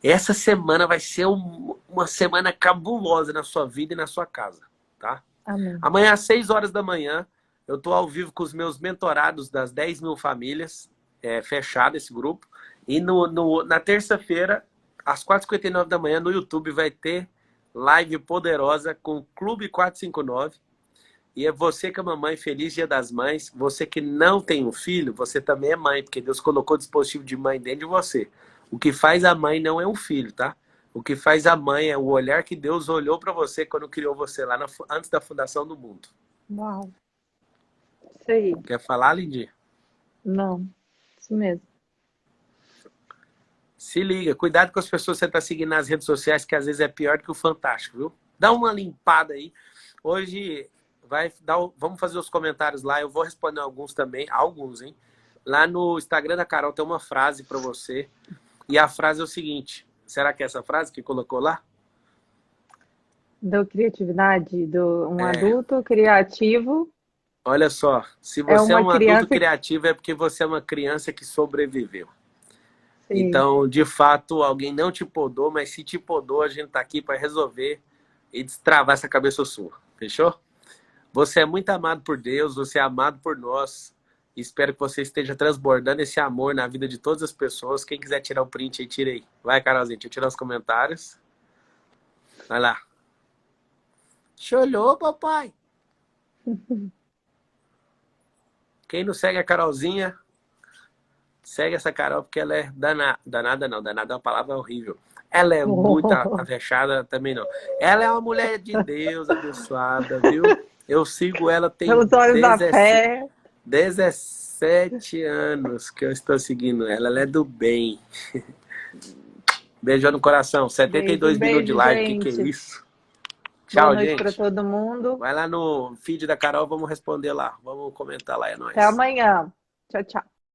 Essa semana vai ser uma semana cabulosa na sua vida e na sua casa, tá? Amém. Amanhã às 6 horas da manhã, eu estou ao vivo com os meus mentorados das 10 mil famílias, fechado esse grupo. E na terça-feira, às 4h59 da manhã, no YouTube, vai ter live poderosa com o Clube 459. E é você que é mamãe, feliz Dia das Mães. Você que não tem um filho, você também é mãe, porque Deus colocou o dispositivo de mãe dentro de você. O que faz a mãe não é um filho, tá? O que faz a mãe é o olhar que Deus olhou para você quando criou você lá antes da fundação do mundo. Uau. Isso aí. Quer falar, Lindy? Não. Isso mesmo. Se liga, cuidado com as pessoas que você está seguindo nas redes sociais, que às vezes é pior do que o Fantástico, viu? Dá uma limpada aí. Hoje vamos fazer os comentários lá, eu vou responder alguns também, alguns, hein? Lá no Instagram da Carol tem uma frase para você, e a frase é o seguinte, será que é essa frase que colocou lá? Da criatividade, um adulto criativo Olha só, se é você é uma um adulto criança. criativo é porque você é uma criança que sobreviveu. Sim. Então, de fato, alguém não te podou, mas se te podou, a gente tá aqui para resolver e destravar essa cabeça sua. Fechou? Você é muito amado por Deus, você é amado por nós. Espero que você esteja transbordando esse amor na vida de todas as pessoas. Quem quiser tirar o print aí, tira aí. Vai, Carolzinha, deixa eu tirar os comentários. Vai lá. Cholhou, papai. Quem não segue a Carolzinha, segue essa Carol, porque ela é danada não. Danada é uma palavra horrível. Ela é muito avexada também não. Ela é uma mulher de Deus, abençoada, viu? Eu sigo ela tem Pelos olhos da fé. 17 anos que eu estou seguindo ela. Ela é do bem. Beijão no coração. 72 minutos de Beijo, live. Que é gente. isso? Boa Tchau, noite para gente. todo mundo. Vai lá no feed da Carol, vamos responder lá. Vamos comentar lá, é nóis. Até amanhã. Tchau, tchau.